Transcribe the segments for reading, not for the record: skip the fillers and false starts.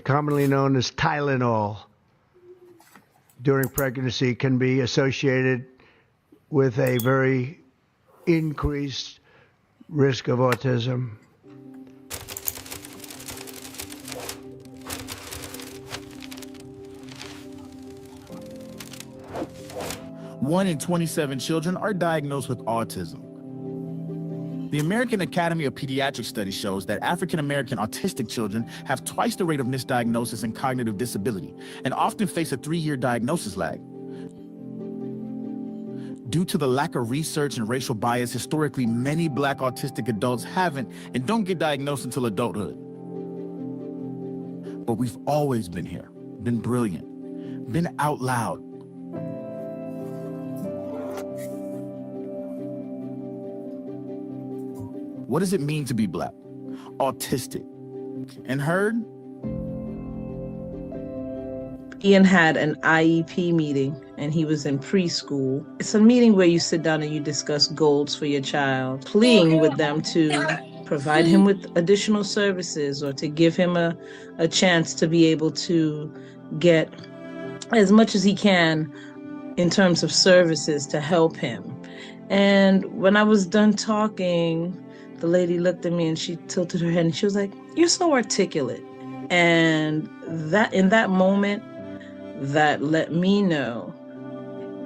commonly known as Tylenol, during pregnancy can be associated with a very increased risk of autism. One in 27 children are diagnosed with autism. The American Academy of Pediatrics study shows that African American autistic children have twice the rate of misdiagnosis and cognitive disability, and often face a 3-year diagnosis lag. Due to the lack of research and racial bias, historically, many Black autistic adults haven't and don't get diagnosed until adulthood. But we've always been here, been brilliant, been out loud. What does it mean to be Black, autistic, and heard? Ian had an IEP meeting and he was in preschool. It's a meeting where you sit down and you discuss goals for your child, pleading with them to provide him with additional services or to give him a chance to be able to get as much as he can in terms of services to help him. And when I was done talking, the lady looked at me and she tilted her head and she was like, "You're so articulate." And that in that moment, that let me know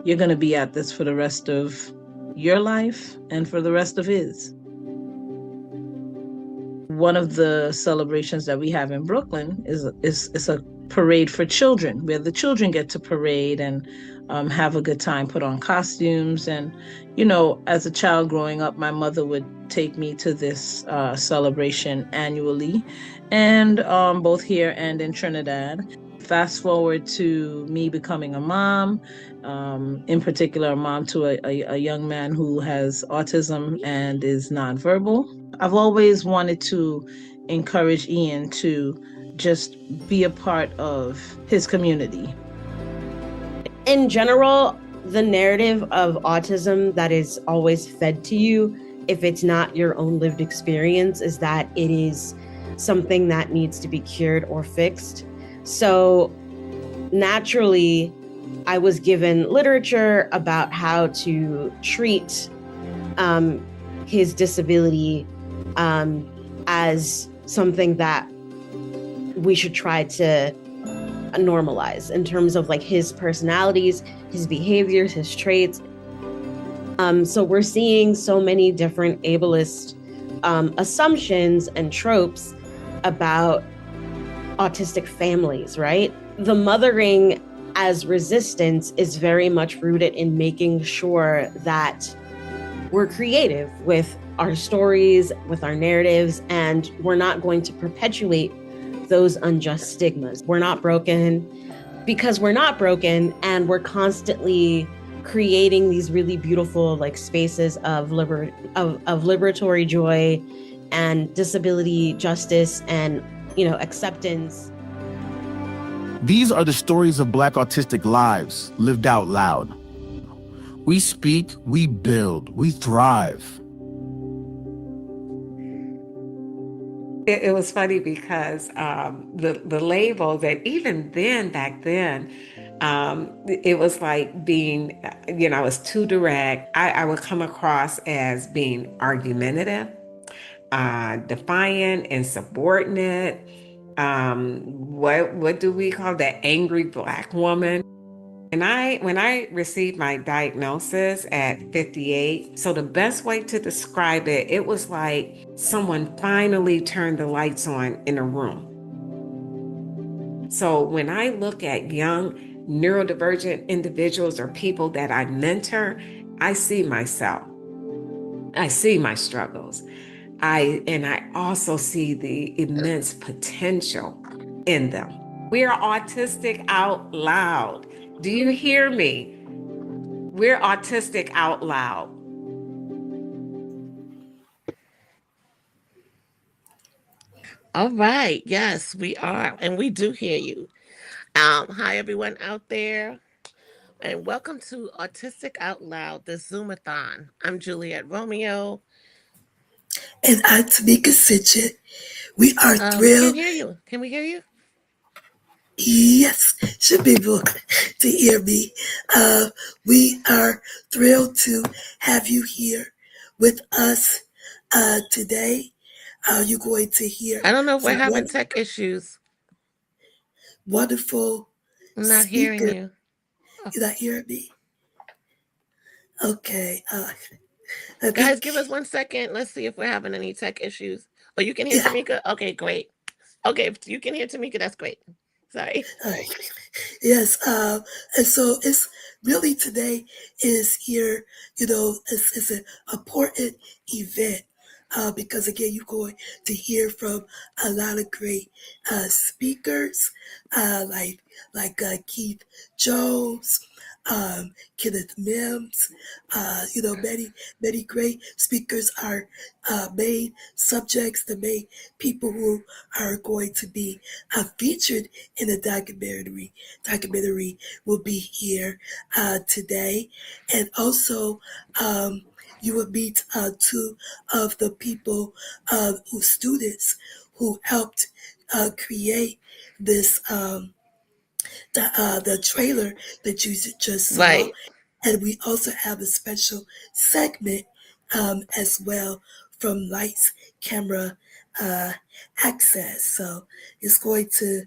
you're going to be at this for the rest of your life and for the rest of his. One of the celebrations that we have in Brooklyn is a parade for children, where the children get to parade and have a good time, put on costumes. And, you know, as a child growing up, my mother would take me to this celebration annually, and both here and in Trinidad. Fast forward to me becoming a mom, in particular a mom to a young man who has autism and is nonverbal. I've always wanted to encourage Ian to just be a part of his community. In general, the narrative of autism that is always fed to you, if it's not your own lived experience, is that it is something that needs to be cured or fixed. So naturally, I was given literature about how to treat his disability as something that we should try to normalize in terms of like his personalities, his behaviors, his traits. So we're seeing so many different ableist assumptions and tropes about autistic families, right? The mothering as resistance is very much rooted in making sure that we're creative with our stories, with our narratives, and we're not going to perpetuate those unjust stigmas. We're not broken because we're not broken, and we're constantly creating these really beautiful like spaces of liberatory joy and disability justice and, you know, acceptance. These are the stories of Black autistic lives lived out loud. We speak, we build, we thrive. It was funny because the label that even then, back then, it was like being, you know, I was too direct. I would come across as being argumentative, defiant, insubordinate. What do we call that? Angry Black woman. And when I received my diagnosis at 58, so the best way to describe it, it was like someone finally turned the lights on in a room. So when I look at young neurodivergent individuals or people that I mentor, I see myself. I see my struggles. I also see the immense potential in them. We're autistic out loud. Do you hear me? We're autistic out loud. All right. Yes, we are. And we do hear you. Hi, everyone out there. And welcome to Autistic Out Loud, the Zoomathon. I'm Juliet Romeo. And I'm Tamika Sitchin. We are We thrilled. can't hear you. Can we hear you? Yes, should be able to hear me. We are thrilled to have you here with us today. You're going to hear I don't know if we're from having tech issues. wonderful I'm not hearing speakers. you. Oh. You're not hearing me? Okay. I Guys, think, give us 1 second. Let's see if we're having any tech issues. Oh, you can hear yeah. Tamika? Okay, great. Okay, if you can hear Tamika, that's great. Sorry. All right. Yes, and so it's really today is here, it's an important event because again, you're going to hear from a lot of great speakers, Keith Jones, Kenneth Mims, many great speakers are main subjects, the main people who are going to be featured in the documentary will be here today. And also, you will meet two of the people, who students who helped create this, the trailer that you just saw. Right. And we also have a special segment as well from Lights Camera uh, Access. So it's going to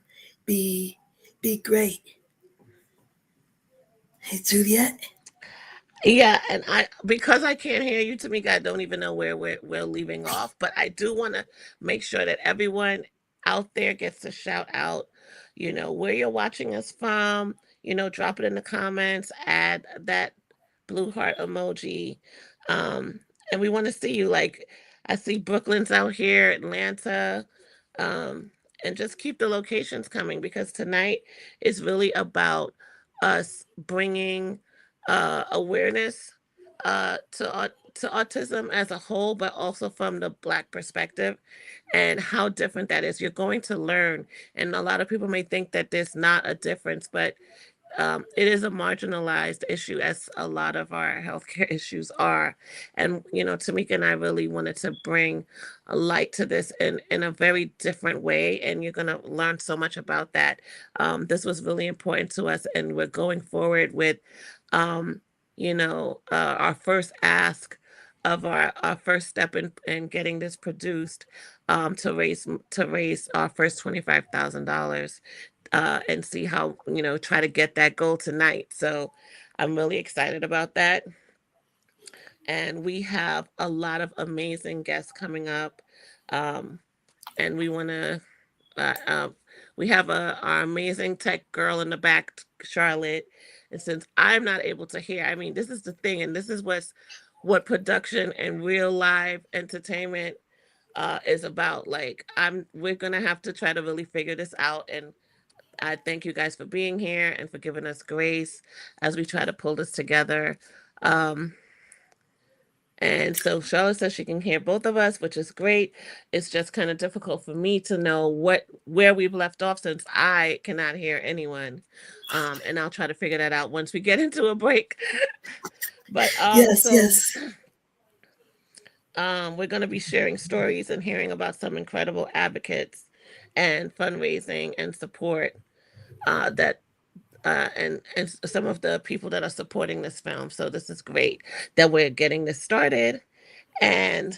be be great. Hey, Juliet. Yeah, and because I can't hear you, Tamika, I don't even know where we're leaving off. But I do want to make sure that everyone out there gets to shout out, where you're watching us from. Drop it in the comments, add that blue heart emoji. Um, and we want to see you. Like, I see Brooklyn's out here, Atlanta. Um, and just keep the locations coming because tonight is really about us bringing awareness to autism as a whole, but also from the Black perspective and how different that is. You're going to learn, and a lot of people may think that there's not a difference, but it is a marginalized issue, as a lot of our healthcare issues are. And, Tamika and I really wanted to bring a light to this in a very different way. And you're going to learn so much about that. This was really important to us. And we're going forward with, our first ask of our first step in getting this produced, to raise our first $25,000, and see how, try to get that goal tonight. So I'm really excited about that. And we have a lot of amazing guests coming up. Um, and we want to, we have our amazing tech girl in the back, Charlotte. And since I'm not able to hear, I mean, this is the thing, and this is what production and real live entertainment is about. Like, we're gonna have to try to really figure this out. And I thank you guys for being here and for giving us grace as we try to pull this together. Um, and so Charlotte says she can hear both of us, which is great. It's just kind of difficult for me to know where we've left off since I cannot hear anyone. And I'll try to figure that out once we get into a break. But Yes, yes. we're going to be sharing stories and hearing about some incredible advocates and fundraising and support that and some of the people that are supporting this film. So this is great that we're getting this started, and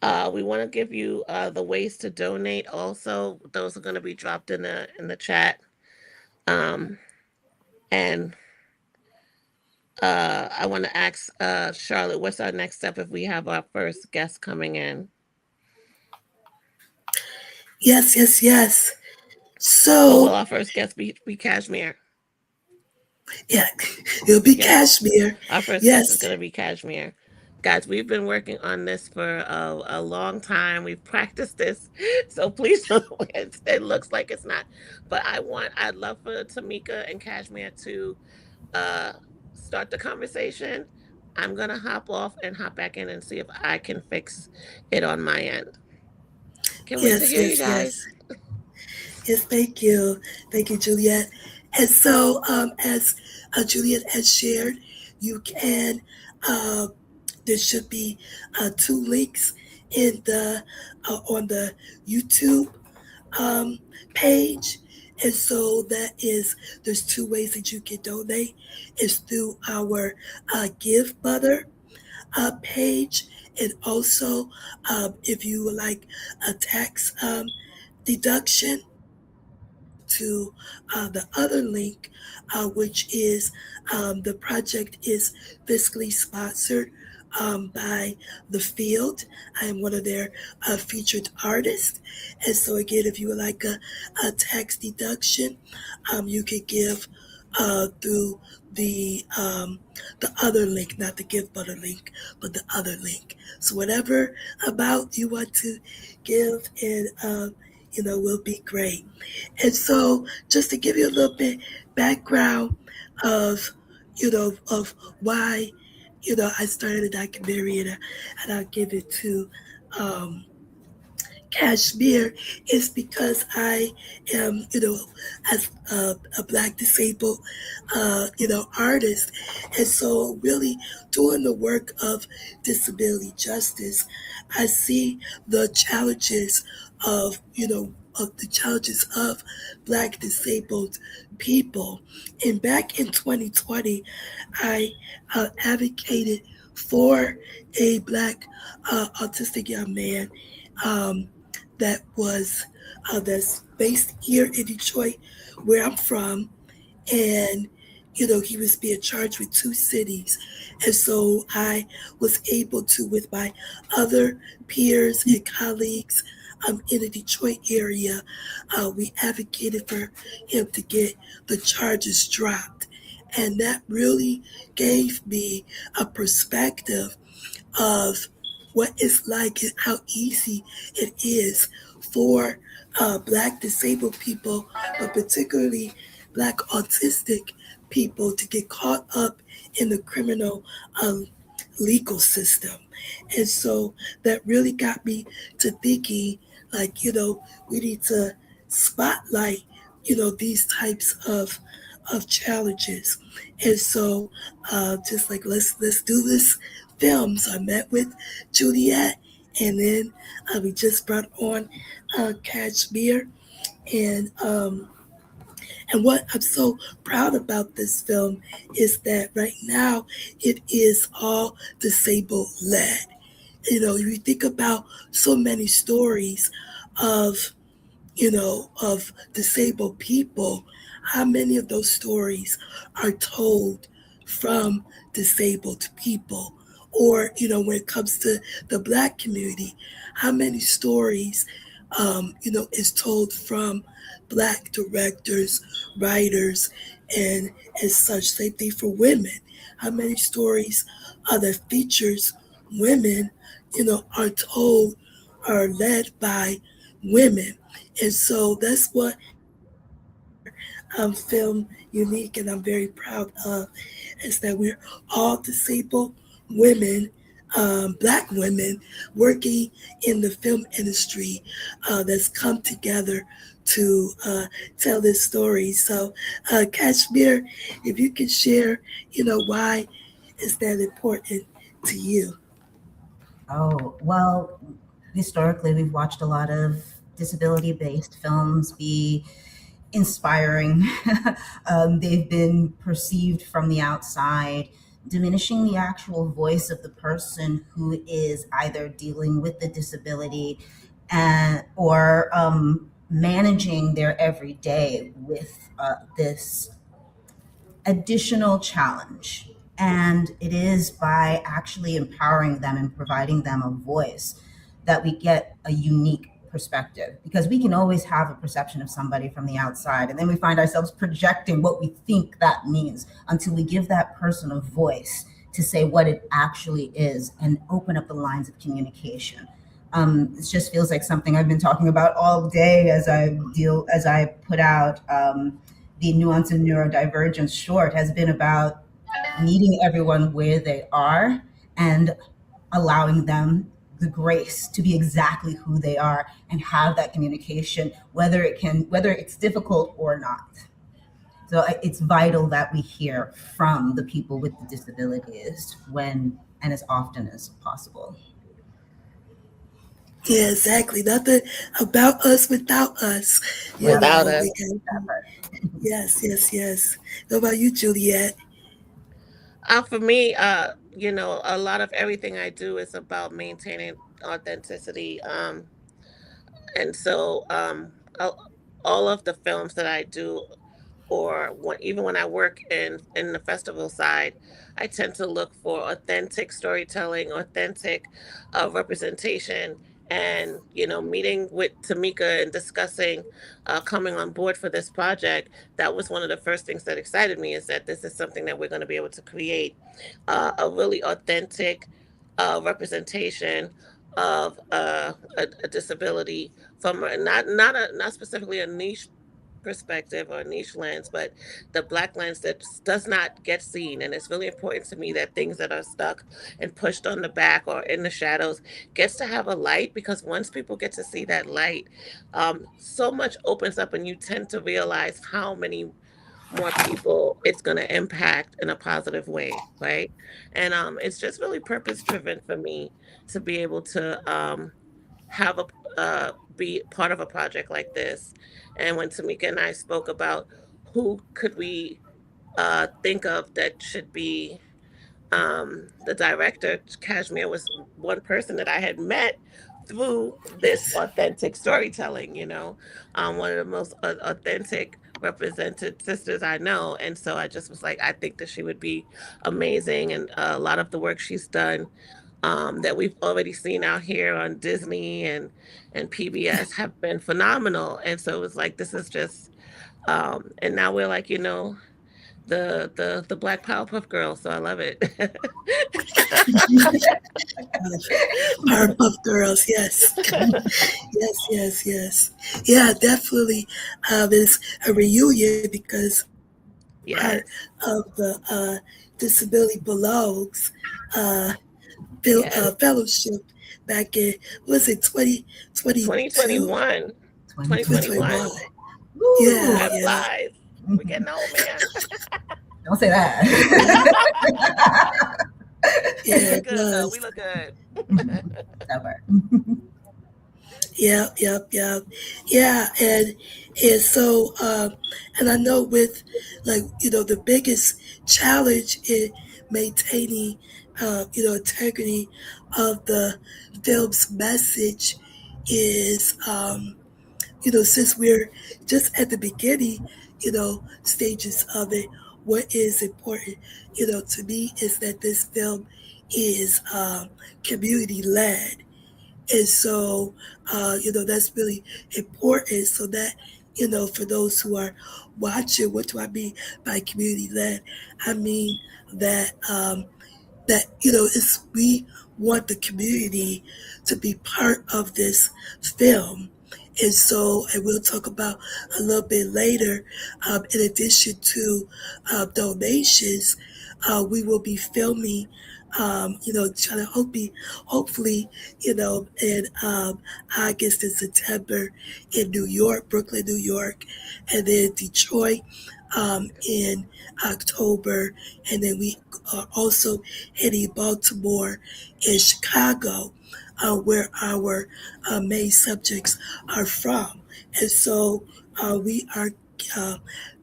we want to give you the ways to donate. Also, those are going to be dropped in the chat. Um, and I want to ask Charlotte, what's our next step if we have our first guest coming in? Yes, yes, yes. Oh, will So, our first guest be Kashmir? yeah, it'll be Yes. Kashmir. Our first guest is Yes, going to be Kashmir. Guys, we've been working on this for a long time. We've practiced this. So please don't, it looks like it's not. But I'd love for Tamika and Kashmir to uh, start the conversation. I'm going to hop off and hop back in and see if I can fix it on my end. Can't wait to yes, hear you yes, yes. guys. Yes, thank you. Thank you, Juliet. And so, as Juliet has shared, you can, uh, there should be two links in the on the YouTube um, page. And so there's two ways that you can donate. It's through our Give Mother page, and also if you would like a tax deduction, to the other link, which is the project is fiscally sponsored by The Field. I am one of their featured artists. And so, again, if you would like a tax deduction, you could give through the other link, not the Give Butter link, but the other link. So, whatever amount you want to give, and will be great. And so, just to give you a little bit background of, of why, I started a documentary, and I'll give it to um, Kashmir, is because I am, as a Black disabled, artist. And so really doing the work of disability justice, I see the challenges of the challenges of Black disabled people. And back in 2020, I advocated for a Black autistic young man um, that's based here in Detroit, where I'm from, and he was being charged with two cities. And so I was able to, with my other peers and colleagues in the Detroit area, we advocated for him to get the charges dropped. And that really gave me a perspective of what it's like and how easy it is for Black disabled people, but particularly Black autistic people, to get caught up in the criminal legal system. And so that really got me to thinking, like, we need to spotlight, these types of challenges. And so just like, let's do this film. So I met with Juliet, and then we just brought on Kashmir. And what I'm so proud about this film is that right now it is all disabled led. You think about so many stories of of disabled people, how many of those stories are told from disabled people? Or, when it comes to the Black community, how many stories, is told from Black directors, writers, and such. Same thing for women. How many stories that features women, are told, are led by women? And so that's what film unique, and I'm very proud of, is that we're all disabled women, Black women working in the film industry, that's come together to tell this story. So, Kashmir, if you can share, why is that important to you? Oh, well, historically, we've watched a lot of disability based films be inspiring. They've been perceived from the outside, diminishing the actual voice of the person who is either dealing with the disability or managing their everyday with this additional challenge. And it is by actually empowering them and providing them a voice that we get a unique perspective, because we can always have a perception of somebody from the outside, and then we find ourselves projecting what we think that means until we give that person a voice to say what it actually is and open up the lines of communication. It just feels like something I've been talking about all day as I put out the Nuance and Neurodivergence short has been about meeting everyone where they are and allowing them the grace to be exactly who they are and have that communication, whether it's difficult or not. So it's vital that we hear from the people with the disabilities when and as often as possible. Yeah, exactly. Nothing about us without us. You Without know, us. we can. Yes, yes, yes. What about you, Juliet? For me, a lot of everything I do is about maintaining authenticity. And so all of the films that I do, or even when I work in the festival side, I tend to look for authentic storytelling, authentic representation, and meeting with Tamika and discussing coming on board for this project. That was one of the first things that excited me, is that this is something that we're going to be able to create a really authentic representation of a disability from not specifically a niche perspective or niche lens, but the black lens that does not get seen. And it's really important to me that things that are stuck and pushed on the back or in the shadows gets to have a light, because once people get to see that light, so much opens up, and you tend to realize how many more people it's going to impact in a positive way, right? And it's just really purpose driven for me to be able to have a be part of a project like this. And when Tamika and I spoke about who could we think of that should be the director, Kashmir was one person that I had met through this Yes. authentic storytelling, one of the most authentic represented sisters I know. And so I just was like, I think that she would be amazing. And a lot of the work she's done that we've already seen out here on Disney and PBS have been phenomenal. And so it was like, this is just, and now we're like, the Black Powerpuff Girls. So I love it. Powerpuff Girls, yes. Yes, yes, yes. Yeah, definitely. It's a reunion because part Yes. of the Disability Belongs uh, Yes. fellowship back in, was it 2022? 2021. 2021. 2021. 2021. Yeah, Woo! Time yeah. flies. We're getting old, man. Don't say that. We Yeah, look it good though. does. We look good. Never. Yep, yep, yep. Yeah, and so and I know with like the biggest challenge in maintaining integrity of the film's message is since we're just at the beginning stages of it, what is important to me is that this film is community led, and so, that's really important so that, for those who are watching, what do I mean by community led? I mean that, it's, we want the community to be part of this film. And so, and we'll talk about a little bit later, in addition to donations, we will be filming, trying to hopefully, in August and September in New York, Brooklyn, New York, and then Detroit in October. And then we are also hitting Baltimore and Chicago, where our main subjects are from. And so we are uh,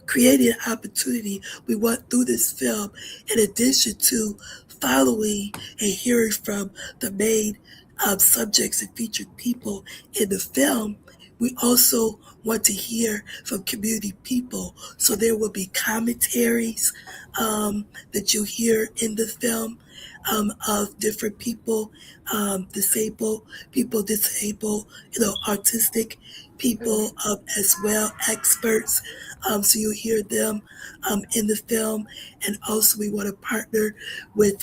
creating an opportunity. We want through this film, in addition to following and hearing from the main subjects and featured people in the film, we also want to hear from community people. So there will be commentaries that you hear in the film of different people, disabled, autistic people Mhm. as well, experts. So you'll hear them in the film. And also we want to partner with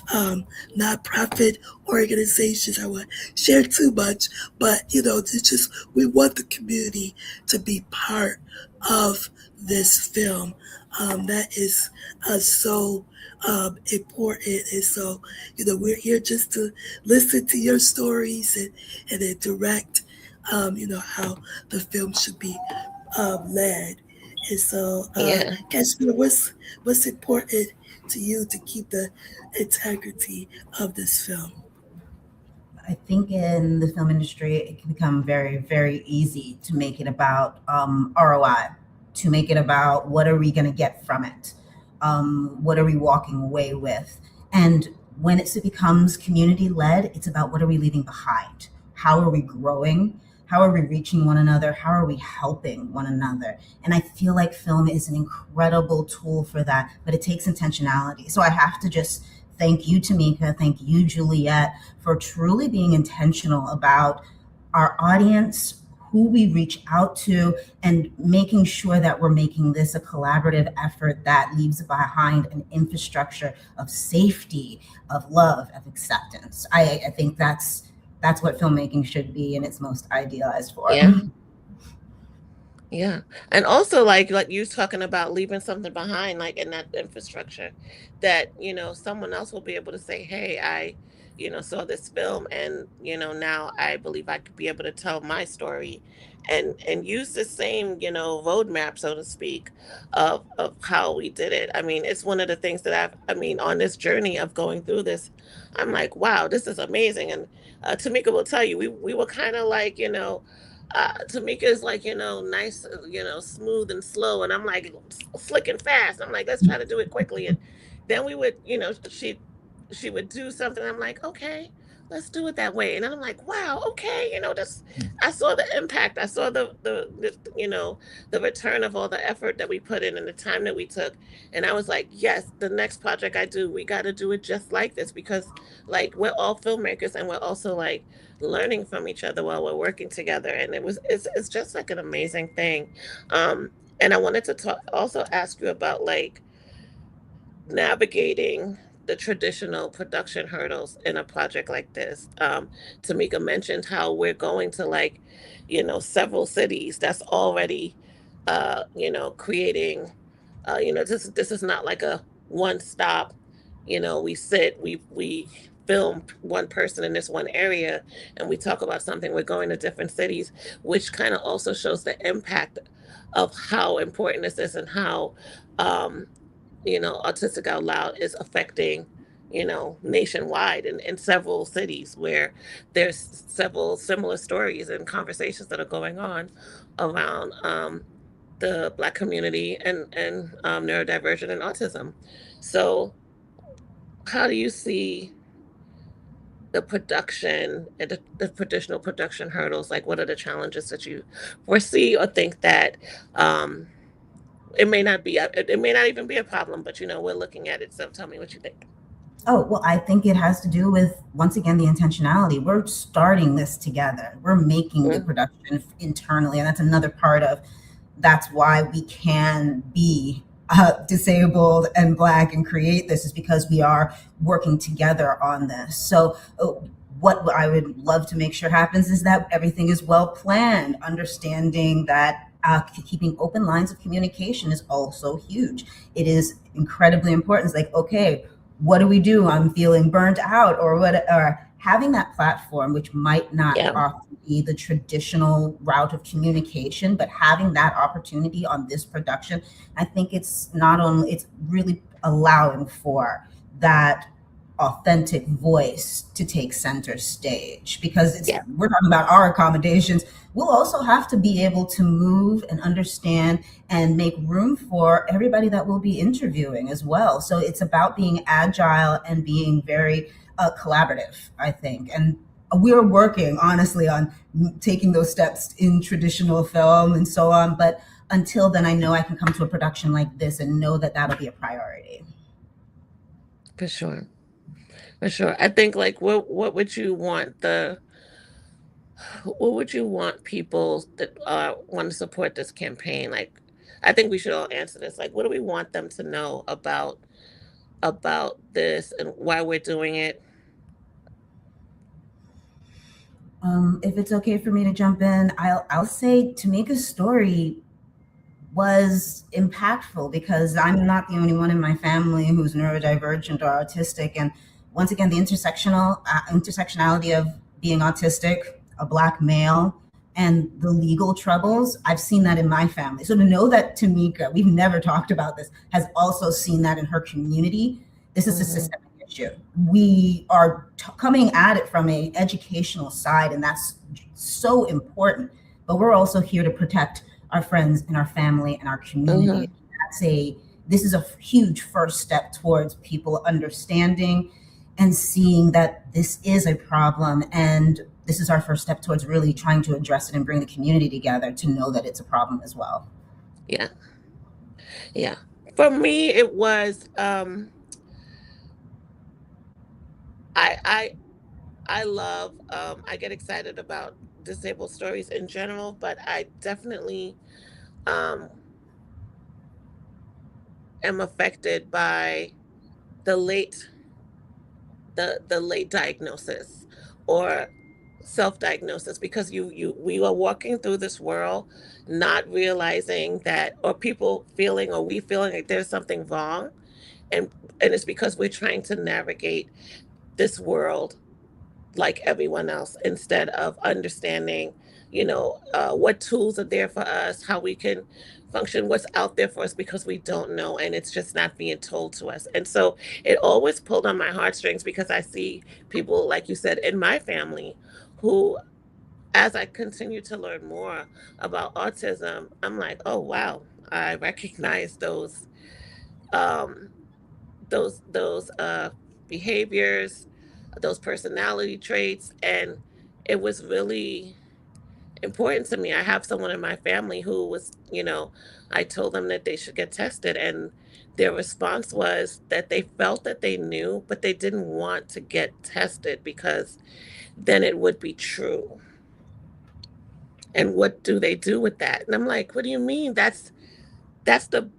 nonprofit organizations. I won't share too much, but it's just, we want the community to be part of this film. That is so important. And so, we're here just to listen to your stories and then direct, how the film should be led. And so, Yeah. Kashmir, what's important to you to keep the integrity of this film? I think in the film industry, it can become very, very easy to make it about ROI, to make it about what are we going to get from it? What are we walking away with? And when it becomes community led, it's about what are we leaving behind? How are we growing? How are we reaching one another? How are we helping one another? And I feel like film is an incredible tool for that, but it takes intentionality. So I have to just thank you, Tamika. Thank you, Juliet, for truly being intentional about our audience, who we reach out to, and making sure that we're making this a collaborative effort that leaves behind an infrastructure of safety, of love, of acceptance. I think that's what filmmaking should be in its most idealized form. Yeah. Yeah. And also like you talking about leaving something behind, like in that infrastructure that, someone else will be able to say, hey, I, saw this film and, now I believe I could be able to tell my story and use the same, roadmap, so to speak, of how we did it. I mean, it's one of the things that on this journey of going through this, I'm like, wow, this is amazing. And Tamika will tell you, we were kind of like, Tamika is like, nice, smooth and slow. And I'm like slick and fast. I'm like, let's try to do it quickly. And then we would, she would do something. I'm like, okay, let's do it that way. And then I'm like, wow, okay. I saw the impact. I saw the return of all the effort that we put in and the time that we took. And I was like, yes, the next project I do, we got to do it just like this, because like we're all filmmakers and we're also like learning from each other while we're working together. And it's just like an amazing thing. And I wanted to also ask you about like navigating the traditional production hurdles in a project like this. Tamika mentioned how we're going to like, several cities. That's already, creating, this is not like a one stop. We film one person in this one area, and we talk about something. We're going to different cities, which kind of also shows the impact of how important this is and how. Autistic Out Loud is affecting, nationwide in several cities where there's several similar stories and conversations that are going on around the Black community and neurodivergent and autism. So, how do you see the production and the traditional production hurdles? Like, what are the challenges that you foresee or think that it may not be, it may not even be a problem, but we're looking at it. So tell me what you think. Oh, well, I think it has to do with, once again, the intentionality. We're starting this together. We're making the production internally. And that's another part of, that's why we can be disabled and Black and create this, is because we are working together on this. So what I would love to make sure happens is that everything is well planned, understanding that keeping open lines of communication is also huge. It is incredibly important. It's like, okay, what do we do? I'm feeling burnt out, or what? Or having that platform, which might not often be the traditional route of communication, but having that opportunity on this production, I think it's really allowing for that authentic voice to take center stage, because we're talking about our accommodations. We'll also have to be able to move and understand and make room for everybody that we'll be interviewing as well. So it's about being agile and being very collaborative, I think. And we're working honestly on taking those steps in traditional film and so on. But until then, I know I can come to a production like this and know that that'll be a priority. For sure. For sure. I think like what would you want people that want to support this campaign? Like, I think we should all answer this. Like, what do we want them to know about this and why we're doing it? If it's okay for me to jump in, I'll say Tamika's story was impactful, because I'm not the only one in my family who's neurodivergent or autistic. And once again, the intersectionality of being autistic, a Black male, and the legal troubles, I've seen that in my family. So to know that Tamika, we've never talked about this, has also seen that in her community, this is a systemic We are coming at it from an educational side, and that's so important. But we're also here to protect our friends and our family and our community. This is a huge first step towards people understanding and seeing that this is a problem, and this is our first step towards really trying to address it and bring the community together to know that it's a problem as well. Yeah. For me, it was I love I get excited about disabled stories in general, but I definitely um am affected by the late the late diagnosis or self-diagnosis, because we are walking through this world not realizing that, or people feeling, or we feeling like there's something wrong, and it's because we're trying to navigate this world like everyone else, instead of understanding, what tools are there for us, how we can function, what's out there for us, because we don't know, and it's just not being told to us. And so it always pulled on my heartstrings, because I see people, like you said, in my family who, as I continue to learn more about autism, I'm like, oh wow, I recognize um those behaviors, those personality traits, and it was really important to me. I have someone in my family who was, I told them that they should get tested, and their response was that they felt that they knew, but they didn't want to get tested because then it would be true. And what do they do with that? And I'm like, what do you mean? That's the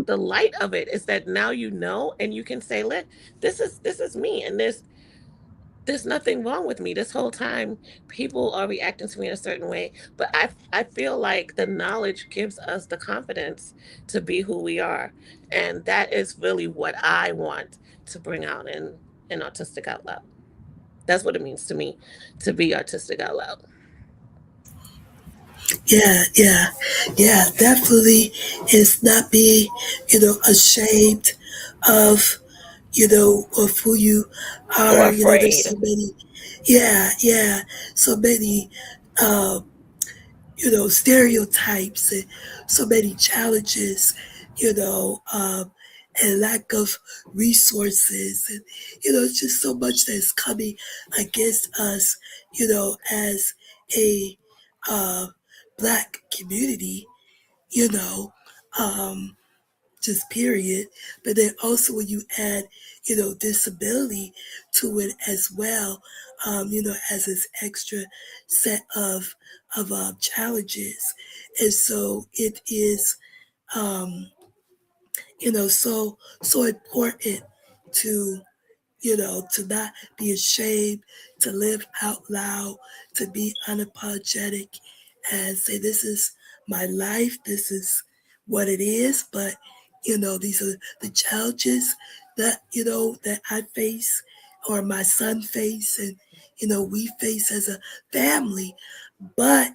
light of it, is that now you know, and you can say, look, this is me, and there's nothing wrong with me. This whole time people are reacting to me in a certain way, but I feel like the knowledge gives us the confidence to be who we are, and that is really what I want to bring out in Autistic Out Loud. That's what it means to me to be Autistic Out Loud. Yeah, definitely. Is not being, ashamed of, of who you Or are. There's afraid. so many, so many, um, stereotypes and so many challenges, and lack of resources. And, it's just so much that's coming against us, as a uh, Black community, you know, um, just period. But then also when you add, disability to it as well, as this extra set of challenges, and so it is, um, so important to to not be ashamed, to live out loud, to be unapologetic and say, this is my life, this is what it is. But, these are the challenges that, that I face or my son face and, we face as a family. But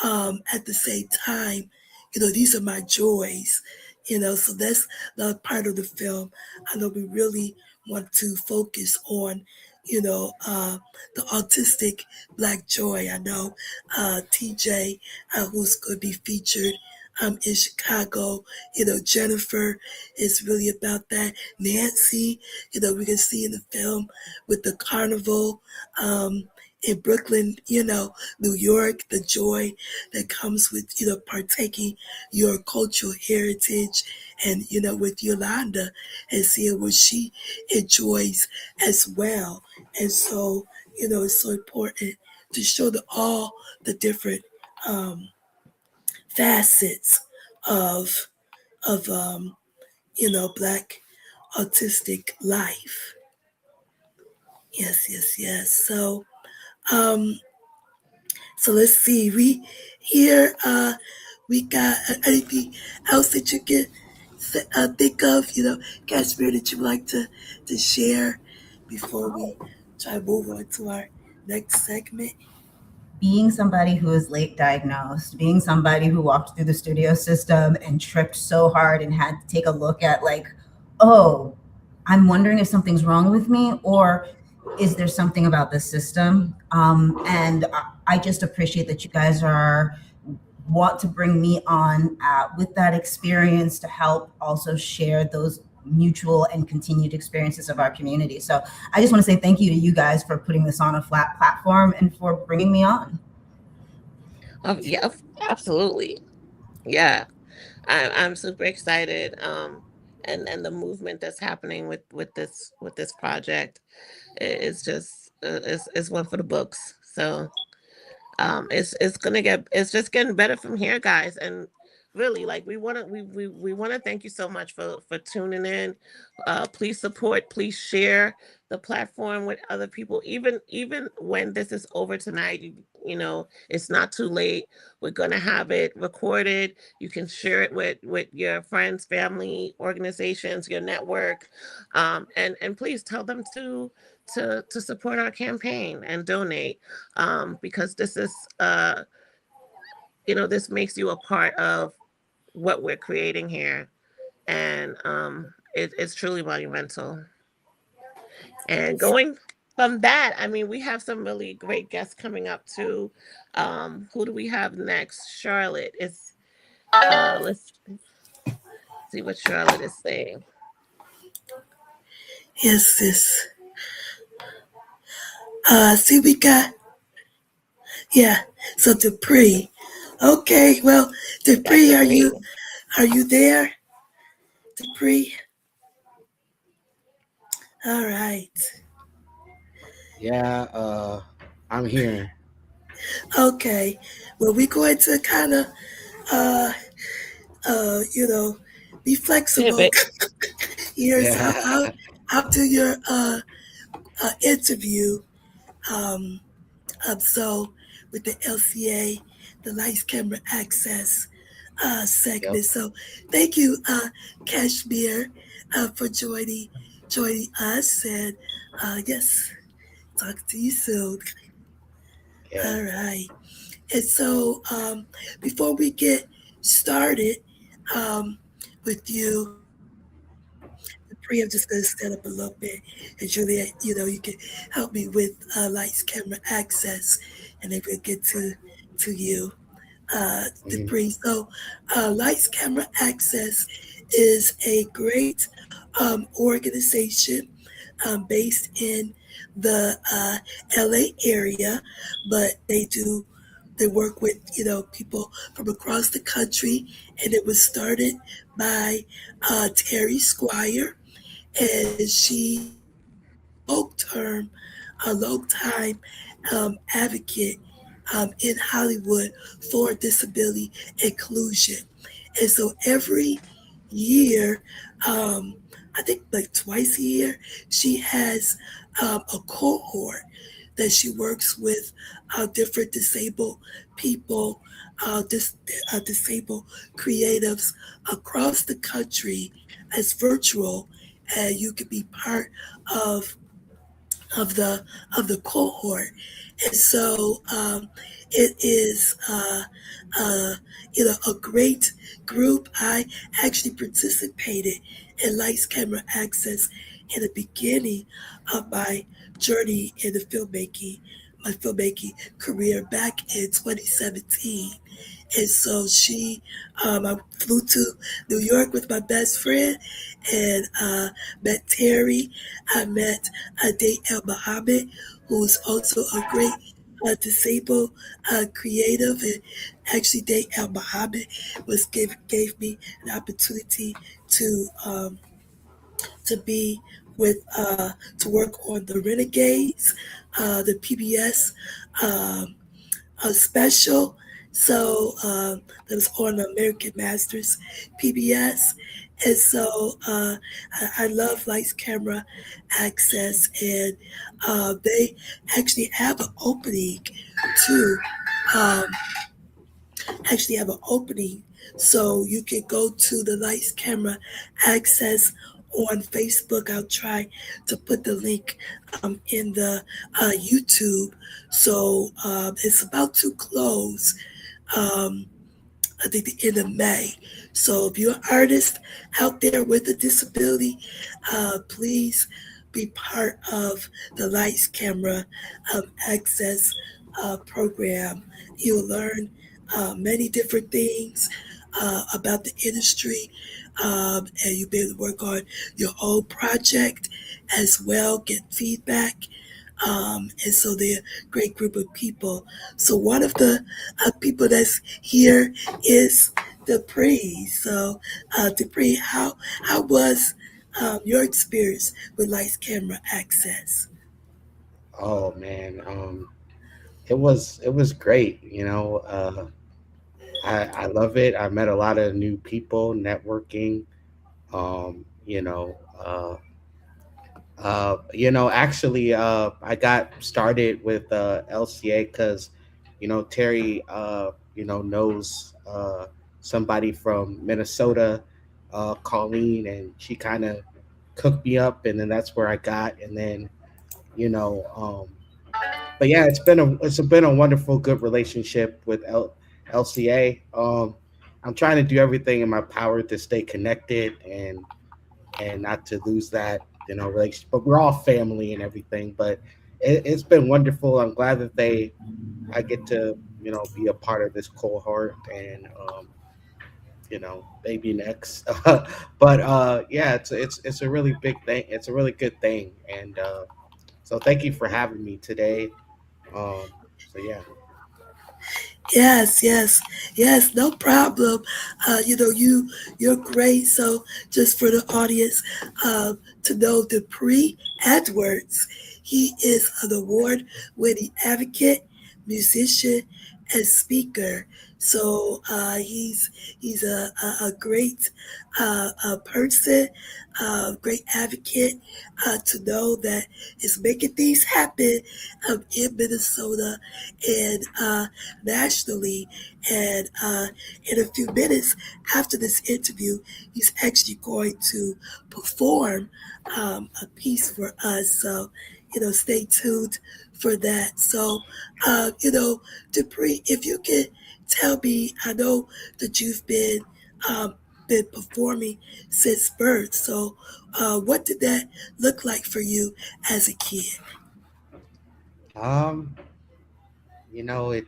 at the same time, these are my joys, so that's the part of the film. I know we really want to focus on, the autistic Black joy. I know TJ, who's going to be featured in Chicago, Jennifer is really about that. Nancy, we can see in the film with the carnival in Brooklyn, New York, the joy that comes with, partaking your cultural heritage and, with Yolanda and seeing what she enjoys as well. And so, it's so important to show all the different facets of of Black autistic life. Yes. Um so let's see. We got anything else that you can think of, Kashmir, that you'd like to share before we try to move on to our next segment? Being somebody who is late diagnosed, being somebody who walked through the studio system and tripped so hard and had to take a look at, like, oh, I'm wondering if something's wrong with me, or is there something about the system? And I just appreciate that you guys are want to bring me on with that experience to help also share those mutual and continued experiences of our community. So I just want to say thank you to you guys for putting this on a flat platform and for bringing me on. Yeah, absolutely. Yeah, I'm super excited. And the movement that's happening with this project is just it's one for the books. So it's just getting better from here, guys. And really, like, we want to thank you so much for tuning in. Please support, please share the platform with other people. Even when this is over tonight, you know, it's not too late. We're gonna have it recorded. You can share it with your friends, family, organizations, your network. And please tell them to support our campaign and donate, because this is this makes you a part of what we're creating here. And it's truly monumental. And going from that, I mean, we have some really great guests coming up too. Who do we have next? Charlotte is let's see what Charlotte is saying. Yes, sis. See, we got, yeah. So Dupree. Okay, well, That's Dupree, a great. are you there? Dupree? All right. Yeah, I'm here. Okay. Well, we're going to kind of, uh, you know, be flexible Pivot. here. So Yeah, I'll do your interview. Um, so with the LCA, the Lights Camera Access yep, segment. So thank you, Kashmir, for joining us. And yes, talk to you soon. yeah, All right. And so before we get started um, with you, Pri, I'm just going to stand up a little bit. And Juliet, you can help me with lights, camera, access, and then we'll get to you, mhm, Dupree. So, Lights Camera Access is a great organization based in the LA area, but they work with people from across the country, and it was started by Terry Squire, and she a long time advocate in Hollywood for disability inclusion. And so every year, um, I think like twice a year, she has a cohort that she works with different disabled people, disabled creatives across the country as virtual, and you could be part of of the of the cohort. And so it is a great group. I actually participated in Lights Camera Access in the beginning of my journey in my filmmaking career back in 2017. And so I flew to New York with my best friend and met Terry. I met Day El Mohammed, who is also a great disabled creative. And actually, Day El Mohammed gave me an opportunity to be with to work on the Renegades, the PBS a special. So that was on American Masters PBS. And so I love Lights Camera Access, and they actually have an opening too. Um, actually have an opening, so you can go to the Lights Camera Access on Facebook. I'll try to put the link in the YouTube. So it's about to close. Um, I think the end of May. So if you're an artist out there with a disability, please be part of the Lights Camera Access program. You'll learn many different things about the industry, and you'll be able to work on your own project as well, get feedback. And so they're a great group of people. So one of the people that's here is Dupree. So Dupree, how was your experience with Lights Camera Access? Oh man, it was great. I love it. I met a lot of new people, networking. You know, actually, I got started with LCA because, Terry, knows somebody from Minnesota, Colleen, and she kind of cooked me up, and then that's where I got, and then, you know, but yeah, it's been a wonderful, good relationship with LCA. I'm trying to do everything in my power to stay connected and not to lose that, relationship. But we're all family and everything. But it's been wonderful. I'm glad that I get to, be a part of this cohort and, baby next. But yeah, it's a really big thing. It's a really good thing. And so thank you for having me today. So yeah. Yes, yes, yes, no problem. You're great. So just for the audience to know Dupree Edwards, he is an award-winning advocate, musician, and speaker. So he's a great person, great advocate to know that is making things happen in Minnesota and nationally. And in a few minutes after this interview, he's actually going to perform a piece for us. So, stay tuned for that. So, Dupree, if you could tell me, I know that you've been performing since birth. So, what did that look like for you as a kid? Um, it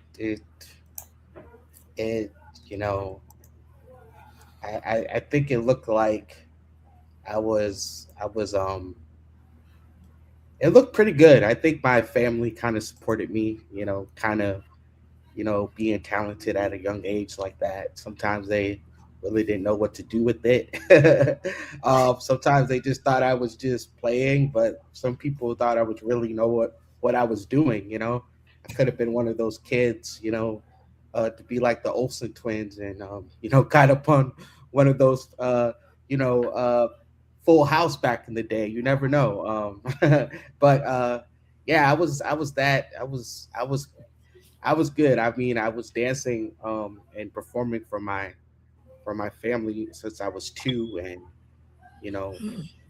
you know I think it looked like I was it looked pretty good. I think my family kind of supported me, kind of, being talented at a young age like that. Sometimes they really didn't know what to do with it. Sometimes they just thought I was just playing, but some people thought I was really know what I was doing. I could have been one of those kids, to be like the Olsen twins and kind of pun one of those you know Full House back in the day. You never know. But yeah, I was that I was good. I mean, I was dancing and performing for my family since I was two, and you know,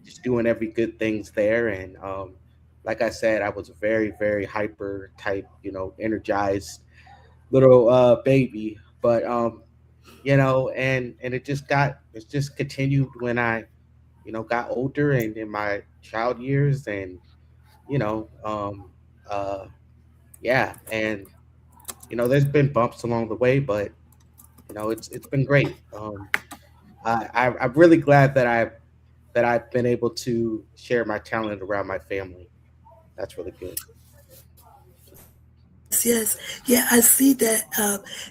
just doing every good things there. And like I said, I was a very very hyper type, energized little baby. But and it just continued when I got older and in my child years, and you know uh yeah, and there's been bumps along the way, but it's been great. I'm really glad that I've been able to share my talent around my family. That's really good. Yes, yes. Yeah, I see that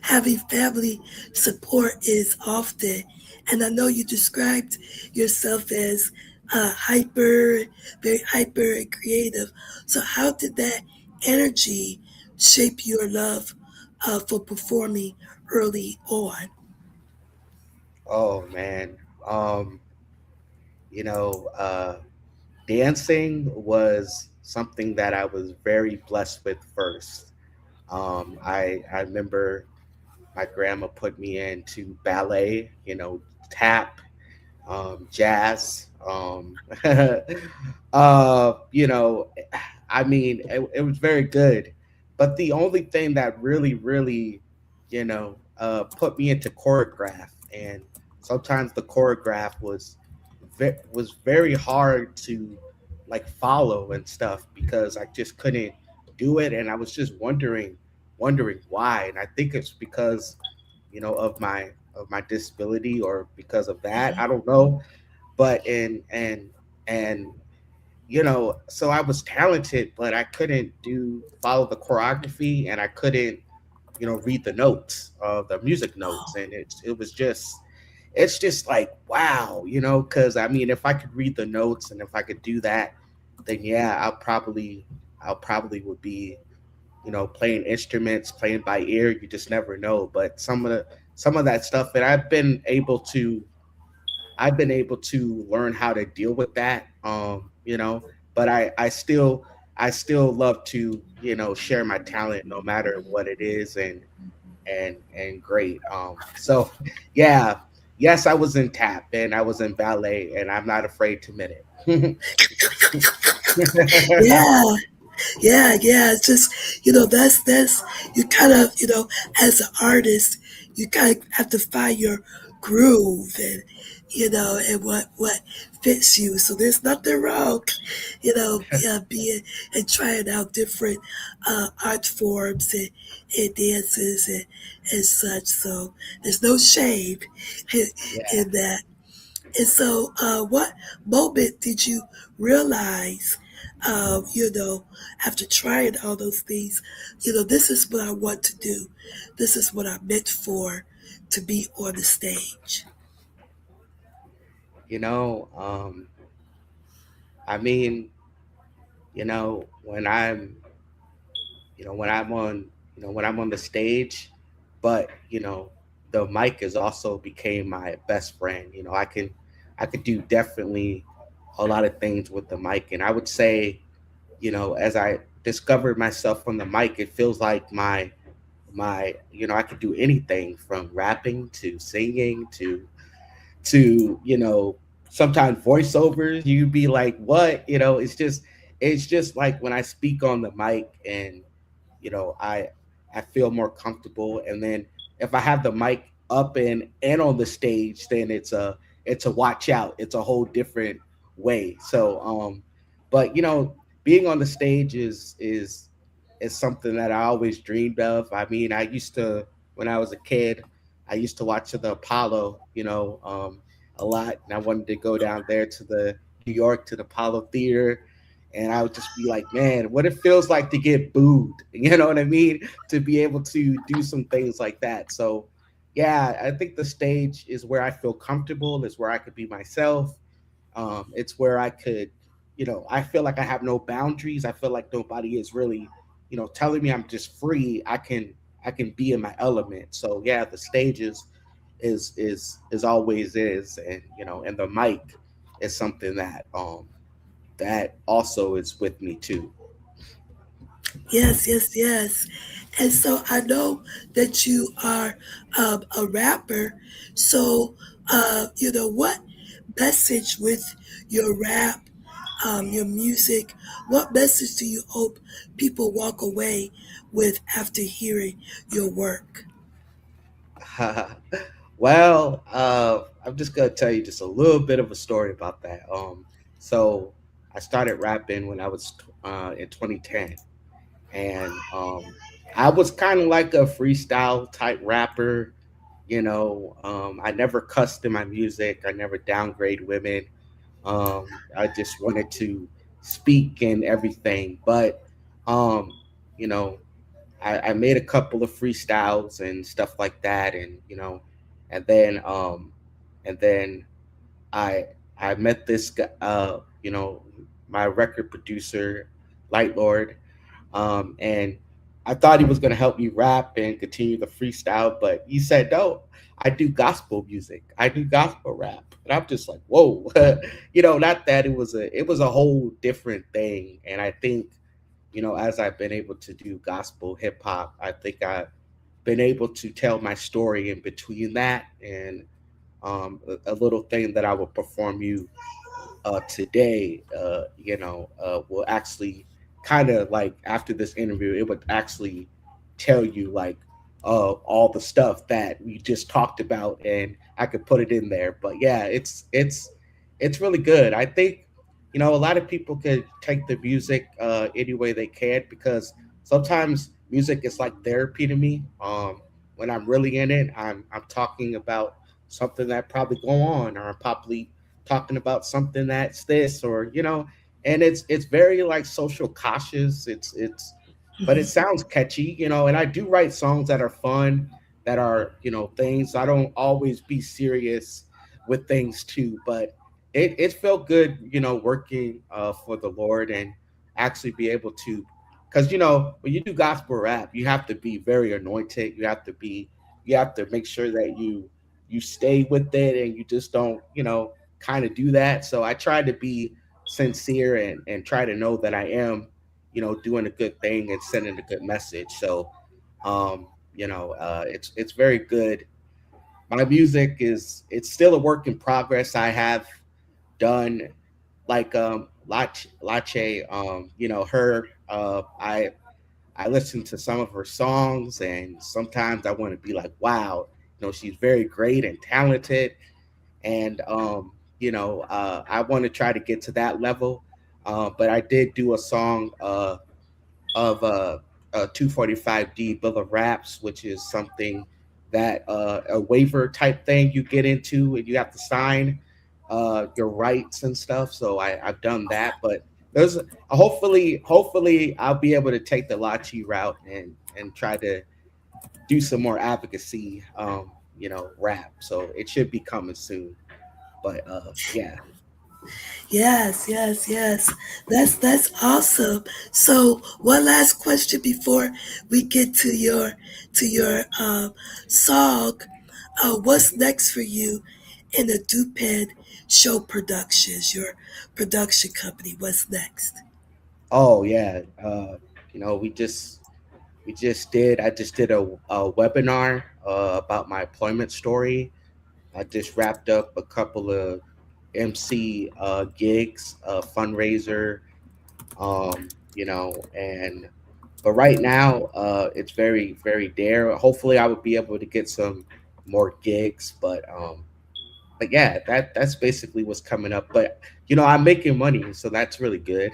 having family support is often, and I know you described yourself as hyper, very hyper and creative. So, how did that energy shape your love for performing early on? Oh man. um you know uh Dancing was something that I was very blessed with first. I remember my grandma put me into ballet, tap, jazz. You know, I mean, it was very good. But the only thing that really, really, put me into choreograph, and sometimes the choreograph was very hard to like follow and stuff because I just couldn't do it, and I was just wondering why. And I think it's because of my disability, or because of that. I don't know, but and so I was talented, but I couldn't do follow the choreography, and I couldn't read the notes of the music notes, and it's just like wow, because I mean, if I could read the notes and if I could do that, then yeah, I'll probably would be playing instruments, playing by ear. You just never know. But some of that stuff, and I've been able to learn how to deal with that. But I still love to share my talent no matter what it is, and great. So yeah, yes, I was in tap and I was in ballet, and I'm not afraid to admit it. Yeah, yeah. It's just, that's you kind of, as an artist, you kind of have to find your groove, and what fits you. So there's nothing wrong, being and trying out different art forms and dances and such. So there's no shame in, Yeah. in that. And so, what moment did you realize, after trying all those things, this is what I want to do. This is what I'm meant for, to be on the stage. you know um I mean, when I'm on the stage, but the mic is also became my best friend. I could do definitely a lot of things with the mic, and I would say, as I discovered myself on the mic, it feels like I could do anything from rapping to singing to sometimes voiceovers. You'd be like, what? It's just like when I speak on the mic, and I feel more comfortable. And then if I have the mic up and on the stage, then it's a watch out. It's a whole different way. So but being on the stage is something that I always dreamed of. I mean, I used to, when I was a kid, I used to watch the Apollo, a lot, and I wanted to go down there to the New York to the Apollo Theater, and I would just be like, man, what it feels like to get booed, you know what I mean? To be able to do some things like that. So, yeah, I think the stage is where I feel comfortable. Is where I could be myself. It's where I could, I feel like I have no boundaries. I feel like nobody is really, telling me I'm just free. I can be in my element. So yeah, the stage is always is, and the mic is something that also is with me too. Yes, yes, yes. And so I know that you are a rapper. So, what message with your rap, your music, what message do you hope people walk away with after hearing your work? Well, I'm just gonna tell you just a little bit of a story about that. So I started rapping when I was in 2010, and I was kind of like a freestyle type rapper. I never cussed in my music. I never downgrade women. I just wanted to speak and everything, but um, you know, I made a couple of freestyles and stuff like that, and then and then I I met this guy, my record producer, Light Lord, and I thought he was going to help me rap and continue the freestyle, but he said, no, I do gospel music. I do gospel rap. And I'm just like, whoa, not that it was a whole different thing. And I think, as I've been able to do gospel hip hop, I think I've been able to tell my story in between that, and a little thing that I will perform you today, will actually kind of like after this interview, it would actually tell you like all the stuff that we just talked about, and I could put it in there. But yeah, it's really good. I think a lot of people could take the music any way they can, because sometimes music is like therapy to me. When I'm really in it, I'm talking about something that probably go on, or I'm probably talking about something that's this, or and it's very like social cautious. It's but it sounds catchy, and I do write songs that are fun, that are, things. I don't always be serious with things too, but it felt good, working for the Lord, and actually be able to, because when you do gospel rap, you have to be very anointed. You have to make sure that you stay with it, and you just don't, kind of do that. So I try to be sincere, and try to know that I am, doing a good thing and sending a good message. So, it's very good. My music it's still a work in progress. I have done like Lache, her. I listen to some of her songs, and sometimes I want to be like, wow, she's very great and talented, and I want to try to get to that level. But I did do a song of a 245D Bill of Raps, which is something that a waiver type thing you get into, and you have to sign your rights and stuff. So I've done that, but there's hopefully I'll be able to take the Lachi route, and try to do some more advocacy, rap. So it should be coming soon. But yeah. Yes, yes, yes. That's awesome. So one last question before we get to your song. What's next for you in the Duped Show Productions, your production company? What's next? Oh yeah. We just did. I just did a webinar about my employment story. I just wrapped up a couple of MC gigs, fundraiser, and but right now it's very very there. Hopefully, I would be able to get some more gigs, but yeah, that's basically what's coming up. But I'm making money, so that's really good.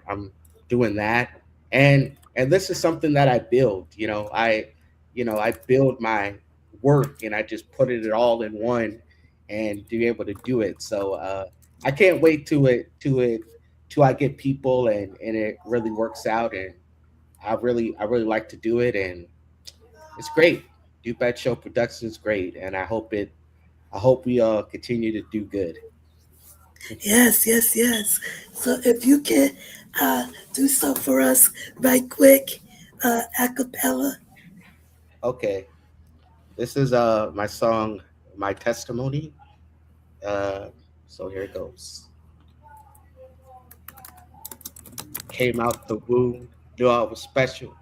I'm doing that, and this is something that I build. I build my work, and I just put it all in one, and be able to do it. So I can't wait to I get people, and it really works out, and I really like to do it, and it's great. Do Bad Show Production is great, and I hope we continue to do good. Yes, yes, yes. So if you can do so for us right quick, a cappella. Okay, this is my song, my testimony. Uh, so here it goes. Came out the womb, knew I was special.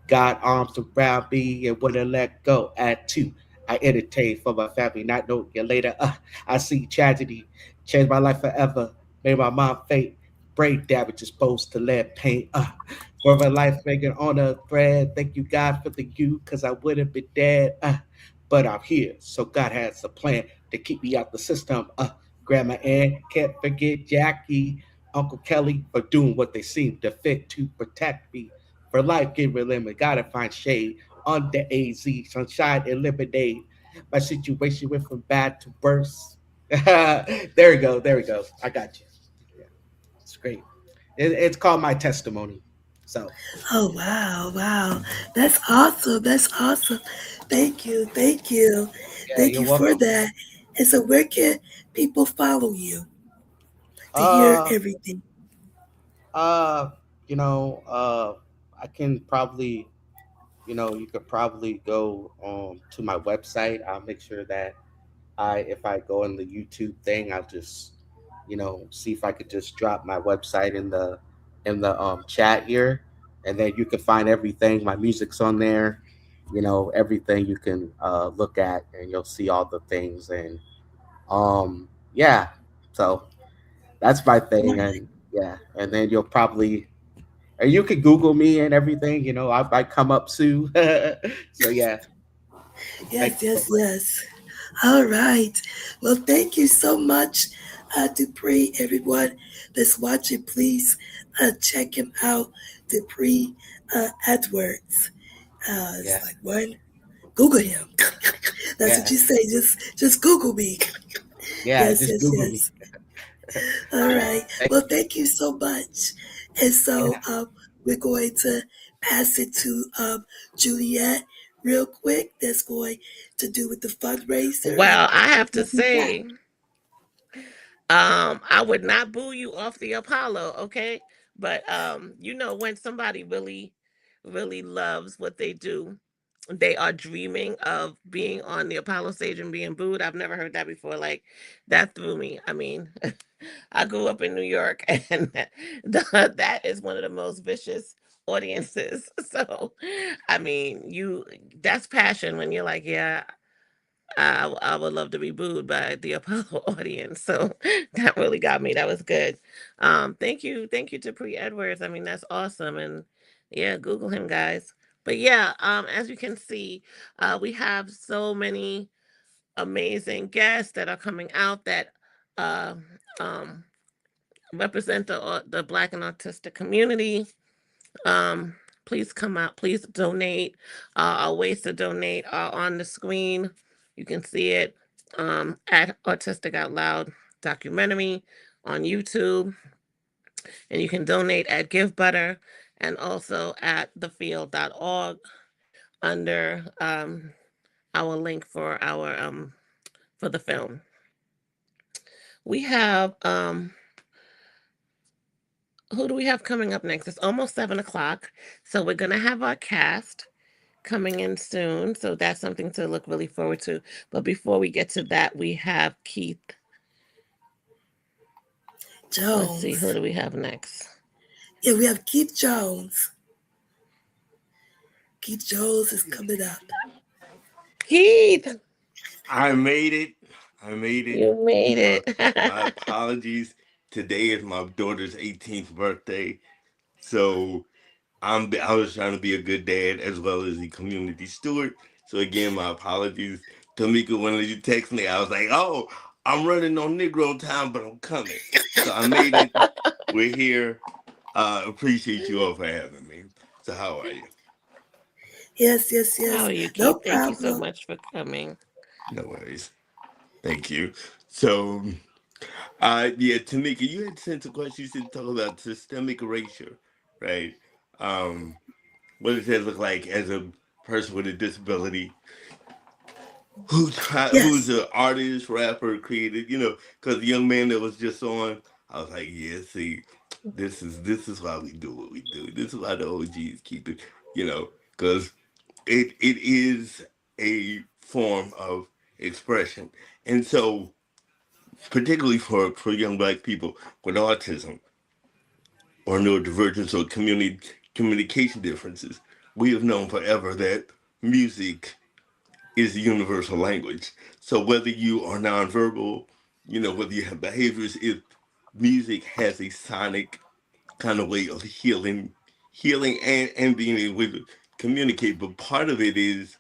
God arms around me and wouldn't let go. At two, I entertain for my family, not know you later. I see tragedy, changed my life forever, made my mom faint. Brain damage exposed to lead paint. For my life making on a thread. Thank you, God, for the you, because I would have been dead. But I'm here, so God has a plan to keep me out the system. Grandma Ann, can't forget Jackie, Uncle Kelly, for doing what they seem to fit to protect me. For life, give me limit, gotta find shade. Under AZ, sunshine eliminate. My situation went from bad to worse. There we go, there we go. I got you. Yeah, it's great. It's called My Testimony. So, Oh wow, wow. That's awesome. That's awesome. Thank you. Thank you. yeah, Thank you're you for welcome. that. And so where can people follow you to hear Uh, everything? uh, you know, I can probably, you could probably go to my website. I'll make sure that if I go in the YouTube thing, I'll just, see if I could just drop my website in the chat here, and then you can find everything. My music's on there, everything you can look at, and you'll see all the things. And yeah, so that's my thing, and yeah, and then you'll probably And you can Google me and everything. You know, I might come up soon. So yeah, thank Yes, you so yes, much. yes. All right. Well, thank you so much, Dupree. Everyone that's watching, please check him out, Dupree Edwards. It's Yes, like one. Google him. That's what yeah, you say. Just Google me. yeah. Yes, Just yes, Google me. yes. All right. Thank Well, you. thank you so much. And so Yeah. we're going to pass it to Juliet real quick. That's going to do with the fundraiser. And Well, I have to we'll be back. say, I would not boo you off the Apollo, okay? But you know, when somebody really, really loves what they do, they are dreaming of being on the Apollo stage and being booed. I've never heard that before. Like, that threw me. I mean, I grew up in New York, and that is one of the most vicious audiences. So, I mean, that's passion when you're like, yeah, I would love to be booed by the Apollo audience. So that really got me. That was good. Thank you to Pre Edwards. I mean, that's awesome. And yeah, Google him, guys. But yeah, as you can see, we have so many amazing guests that are coming out that uh, um, represent the Black and autistic community. Um, please come out. Please donate. Our ways to donate are on the screen. You can see it at Autistic Out Loud documentary on YouTube, and you can donate at Give Butter and also at thefield.org under our link for the film. We have who do we have coming up next? It's almost 7 o'clock, so we're gonna have our cast coming in soon. So that's something to look really forward to. But before we get to that, we have Keith. Let's see, who Jones. do we have next? Yeah, we have Keith Jones. Keith Jones is coming up. Keith, I made it. I made it. you made My it. apologies. Today is my daughter's 18th birthday, so I was trying to be a good dad as well as the community steward. So again, my apologies. Tamika, when you text me, I was like, "Oh, I'm running on Negro time, but I'm coming." So I made it. We're here. Appreciate you all for having me. So how are you? Yes, yes, How yes. are you, No Keith? Thank you so problem. much for coming. No worries. Thank you. So yeah, Tamika, you had sent a question. You said talk about systemic erasure, right? Um, what does that look like as a person with a disability who's Yes. an artist, rapper, creative? You know, because the young man that was just on, I was like, yeah, see, this is why we do what we do. This is why the OGs keep it, because it is a form of expression, and so particularly for young black people with autism or neurodivergence or communication differences, we have known forever that music is the universal language. So whether you are nonverbal, whether you have behaviors, if music has a sonic kind of way of healing and being able to communicate. But part of it is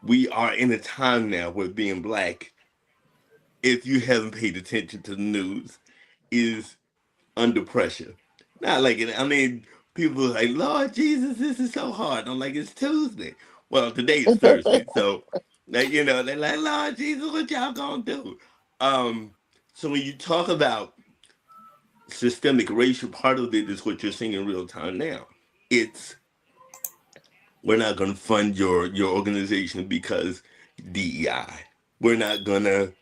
we are in a time now where being black, if you haven't paid attention to the news, is under pressure. Not like it. I mean, people are like, Lord Jesus, this is so hard. I'm like, it's Tuesday. Well, today is Thursday, so they're like, Lord Jesus, what y'all gonna do? Um, so when you talk about systemic racial, part of it is what you're seeing in real time now. It's we're not gonna fund your organization because DEI. We're not gonna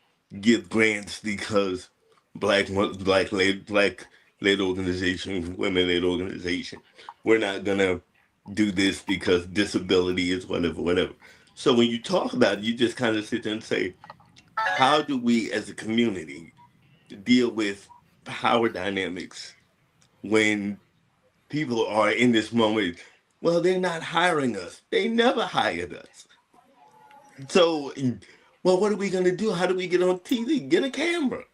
give grants because black led organization, women led organization. We're not gonna do this because disability is whatever. So when you talk about it, you just kind of sit there and say, how do we as a community deal with power dynamics when people are in this moment? Well, they're not hiring us. They never hired us. So, well, what are we gonna do? How do we get on TV? Get a camera.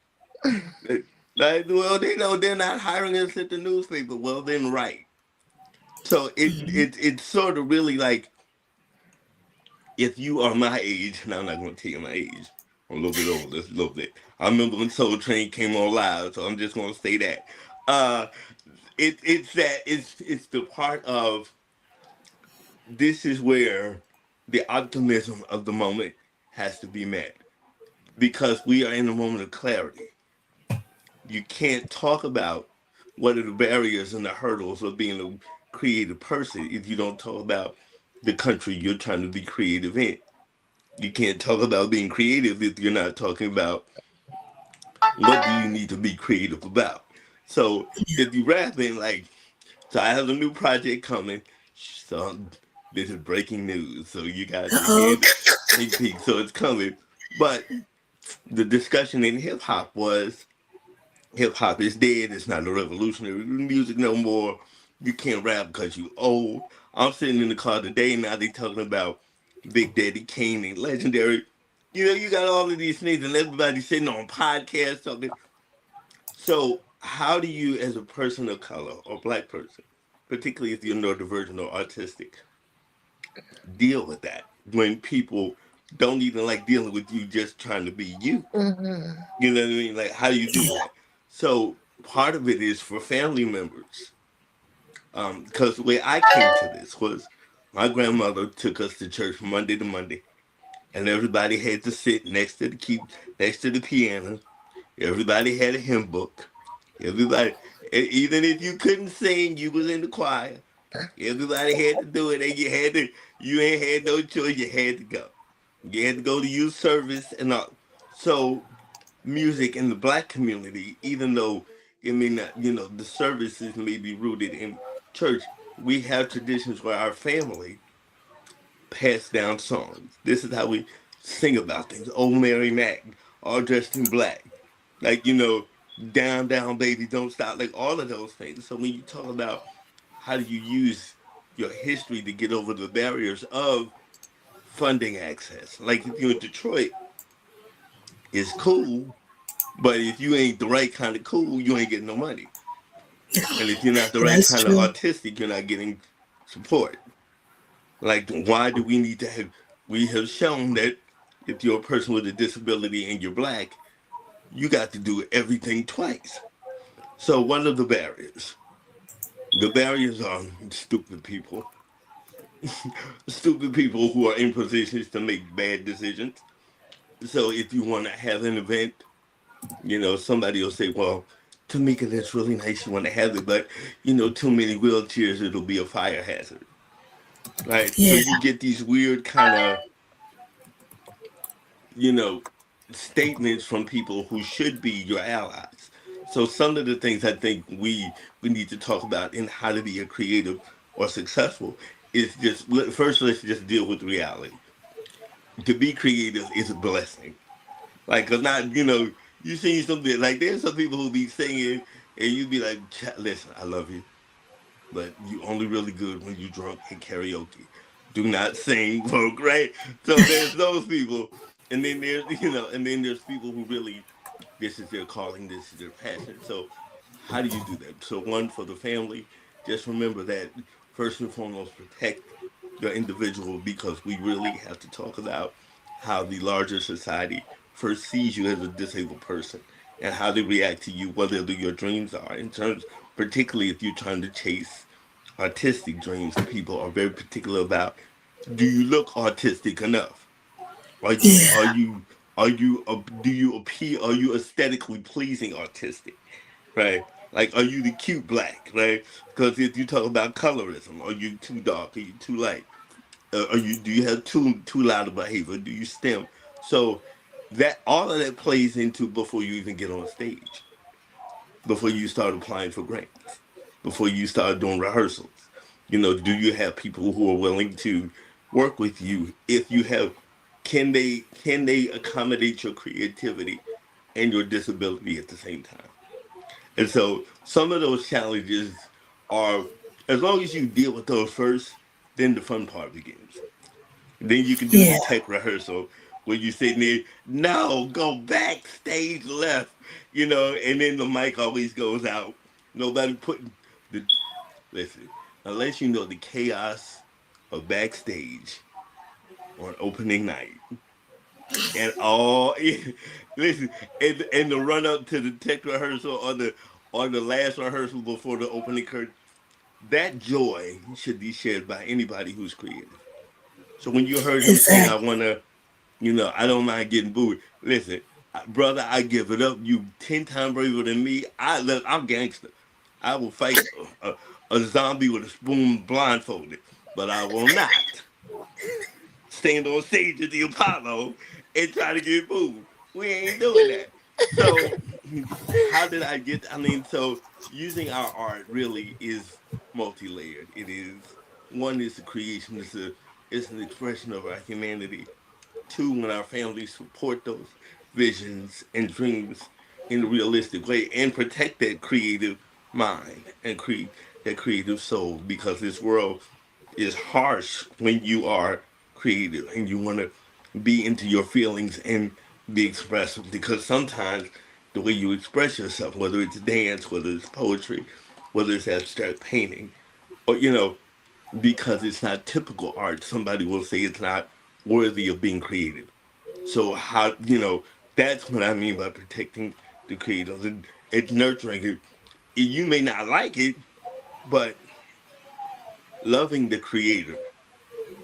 Like, well, they know they're not hiring us at the newspaper. Well, then, right. So it's sort of really like, if you are my age, and I'm not going to tell you my age, I'm a little bit older, a little bit. I remember when Soul Train came on live, so I'm just going to say that. Uh, it's the part of, this is where the optimism of the moment has to be met, because we are in a moment of clarity. You can't talk about what are the barriers and the hurdles of being a creative person if you don't talk about the country you're trying to be creative in. You can't talk about being creative if you're not talking about what do you need to be creative about. So if you rapping like, so I have a new project coming. So this is breaking news. So you guys can Oh, hear the sneak peek. So it's coming. But the discussion in hip hop was, hip hop is dead. It's not a revolutionary music no more. You can't rap because you old. I'm sitting in the car today. Now they talking about Big Daddy Kane and Legendary. You know, you got all of these things, and everybody sitting on podcasts talking. So, how do you, as a person of color or black person, particularly if you're neurodivergent or autistic, deal with that when people don't even like dealing with you just trying to be you? Mhm. You know what I mean? Like, how do you do that? So, part of it is for family members. Because the way I came to this was, my grandmother took us to church from Monday to Monday, and everybody had to sit next to the piano. Everybody had a hymn book. Everybody, even if you couldn't sing, you was in the choir. Everybody had to do it, and you ain't had no choice. You had to go. You had to go to youth service and all. So music in the black community, even though it may not, the services may be rooted in church, we have traditions where our family pass down songs. This is how we sing about things. Old Mary Mac, all dressed in black. Like, down, down, baby, don't stop. Like all of those things. So when you talk about how do you use your history to get over the barriers of funding access, like if you're in Detroit, it's cool, but if you ain't the right kind of cool, you ain't getting no money. And if you're not the right that's kind of true. autistic, you're not getting support. Like, why do we need to have? We have shown that if you're a person with a disability and you're black, you got to do everything twice. So, what are the barriers? The barriers are stupid people, stupid people who are in positions to make bad decisions. So, if you want to have an event, somebody will say, well, Tamika, that's really nice. You want to have it, but, too many wheelchairs, it'll be a fire hazard. Right. So Yeah, you get these weird kind of, you know, statements from people who should be your allies. So some of the things I think we need to talk about in how to be a creative or successful is just, first, let's just deal with reality. To be creative is a blessing. Like, 'cause not, you see something like, there's some people who be singing and you be like, listen, I love you, but you only really good when you drunk in karaoke. Do not sing, folk, right? So there's those people, and then there's people who really, this is their calling, this is their passion. So how do you do that? So one, for the family, just remember that first and foremost, protect your individual, because we really have to talk about how the larger society first sees you as a disabled person and how they react to you, whatever your dreams are. In terms, particularly if you're trying to chase artistic dreams, people are very particular about, do you look autistic enough? Are you are yeah, you are you do you appear, are you aesthetically pleasing artistic? Right? Like, are you the cute black? Right? Because if you talk about colorism, are you too dark? Are you too light? Do you have too loud of behavior? Do you stem? So that, all of that plays into before you even get on stage, before you start applying for grants, before you start doing rehearsals. Do you have people who are willing to work with you? If you have, can they accommodate your creativity and your disability at the same time? And so some of those challenges are, as long as you deal with those first, then the fun part begins. Then you can do the yeah, tech rehearsal where you sitting there, no, go back, stage left, and then the mic always goes out. Nobody putting the, listen. unless you know the chaos of backstage on opening night and all listen and the run up to the tech rehearsal or the last rehearsal before the opening curtain, that joy should be shared by anybody who's creative. So when you heard him saying, I Exactly. wanna, I don't mind getting booed. Listen, brother, I give it up. You 10 times braver than me. I'm gangster. I will fight a zombie with a spoon blindfolded, but I will not stand on stage at the Apollo and try to get booed. We ain't doing that. So, how did I get? I mean, so using our art really is multi-layered. It is one is the creation. It's an expression of our humanity. Two, when our families support those visions and dreams in a realistic way and protect that creative mind and create that creative soul, because this world is harsh when you are creative and you want to be into your feelings and be expressive, because sometimes the way you express yourself, whether it's dance, whether it's poetry, whether it's abstract painting, or because it's not typical art, somebody will say it's not worthy of being creative. So how that's what I mean by protecting the creators and it's nurturing it. You may not like it, but loving the creator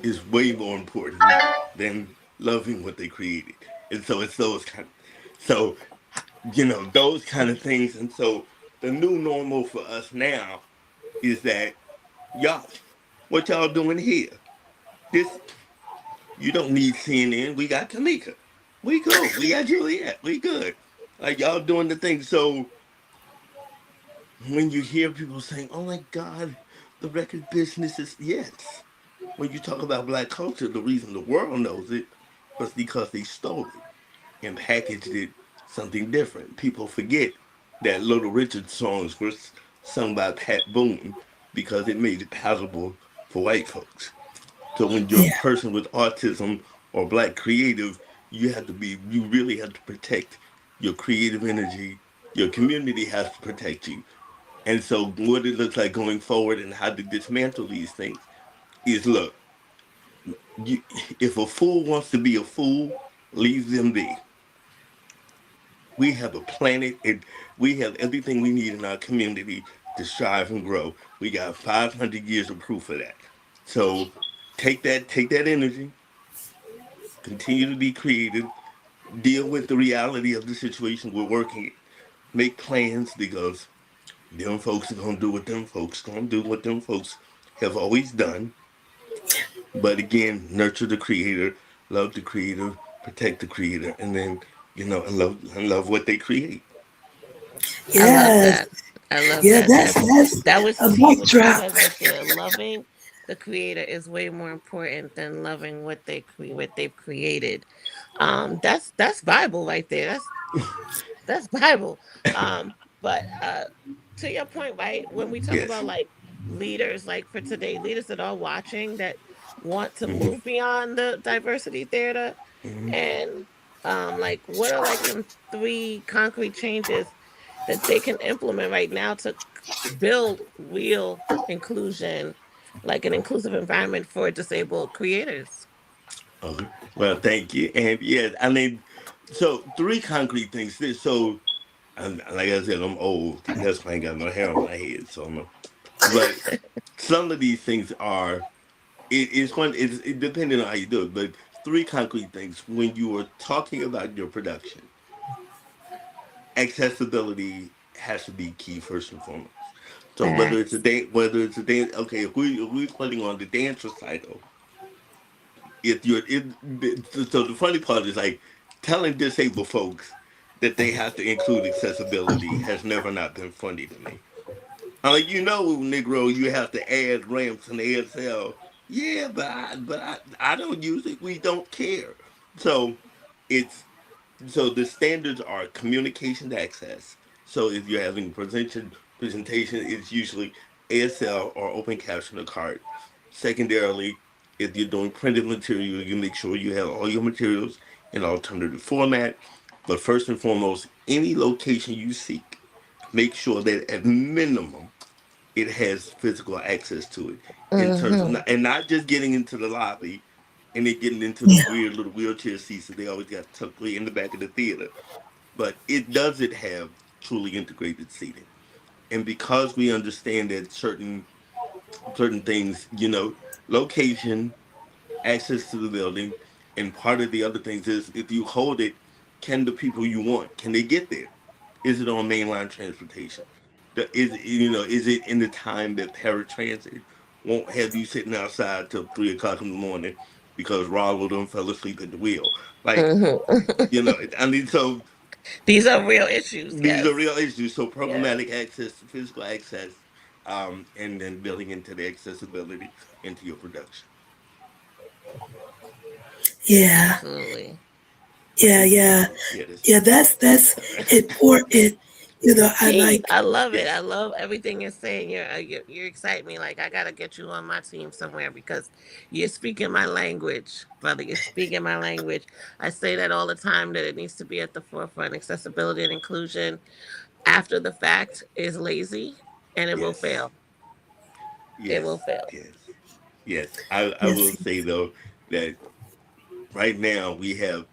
is way more important than loving what they created. And so it's those kind of, so those kind of things. And so the new normal for us now is that y'all, what y'all doing here? This You don't need CNN. We got Tamika. We cool. We got Juliet. We good. Like y'all doing the thing. So when you hear people saying, "Oh my God, the record business is," yes. When you talk about black culture, the reason the world knows it was because they stole it and packaged it something different. People forget that Little Richard songs were sung by Pat Boone because it made it palatable for white folks. So when you're a Yeah. person with autism or black creative, you really have to protect your creative energy. Your community has to protect you. And so what it looks like going forward and how to dismantle these things is, look, you, if a fool wants to be a fool, leave them be. We have a planet and we have everything we need in our community to strive and grow. We got 500 years of proof of that. So take that energy, continue to be creative, deal with the reality of the situation we're working in. Make plans, because them folks are gonna do what them folks gonna do what them folks have always done. But again, nurture the creator, love the creator, protect the creator, and then and love what they create. I love Yes. that. I love Yeah, that. that's That was a T. mic What you drop. said right there. Loving the creator is way more important than loving what they've created. That's Bible right there. That's Bible. But to your point, right? When we talk Yes. about like leaders, like for today, leaders that are watching that want to Hmm. move beyond the diversity theater, Hmm. and like what are like some three concrete changes that they can implement right now to build real inclusion, like an inclusive environment for disabled creators? Okay. Well, thank you. And yeah, I mean, so three concrete things. So, and like I said, I'm old. That's why I ain't got no hair on my head. So, but some of these things are. It's depending on how you do it. But three concrete things when you are talking about your production, accessibility has to be key first and foremost. So Facts. whether it's a dance, okay, if we're putting on the dance recital, if you're so the funny part is like telling disabled folks that they have to include accessibility has never not been funny to me. I'm like, Negro, you have to add ramps and ASL. Yeah, but I don't use it. We don't care. So it's so the standards are communication access. So if you're having a presentation, it's usually ASL or open caption or card. Secondarily, if you're doing printed material, you make sure you have all your materials in alternative format. But first and foremost, any location you seek, make sure that at minimum it has physical access to it in terms of Mm-hmm. not, and not just getting into the lobby and then getting into the Yeah. weird little wheelchair seats that they always got tucked way in the back of the theater. But it doesn't have truly integrated seating. And because we understand that certain things, location, access to the building, and part of the other things is if you hold it, can the people you want can they get there? Is it on mainline transportation? Is it in the time that paratransit won't have you sitting outside till 3 o'clock in the morning because Rollo done fell asleep at the wheel? Like, Mm-hmm. I mean, so These are real issues. these are Yes. real issues. So Yes. programmatic access, physical access, and then building into the accessibility into your production. Yeah. Absolutely. Yeah. Yeah. Yeah, this. Yeah. That's important. I Keith, like. I love it. I Yes. love everything you're saying. You're exciting me. Like I gotta get you on my team somewhere because you're speaking my language, brother. You're speaking my language. I say that all the time that it needs to be at the forefront. Accessibility and inclusion after the fact is lazy and it will Yes. fail. It will Yes. fail. Yes. Yes. I Yes. will say though that right now we have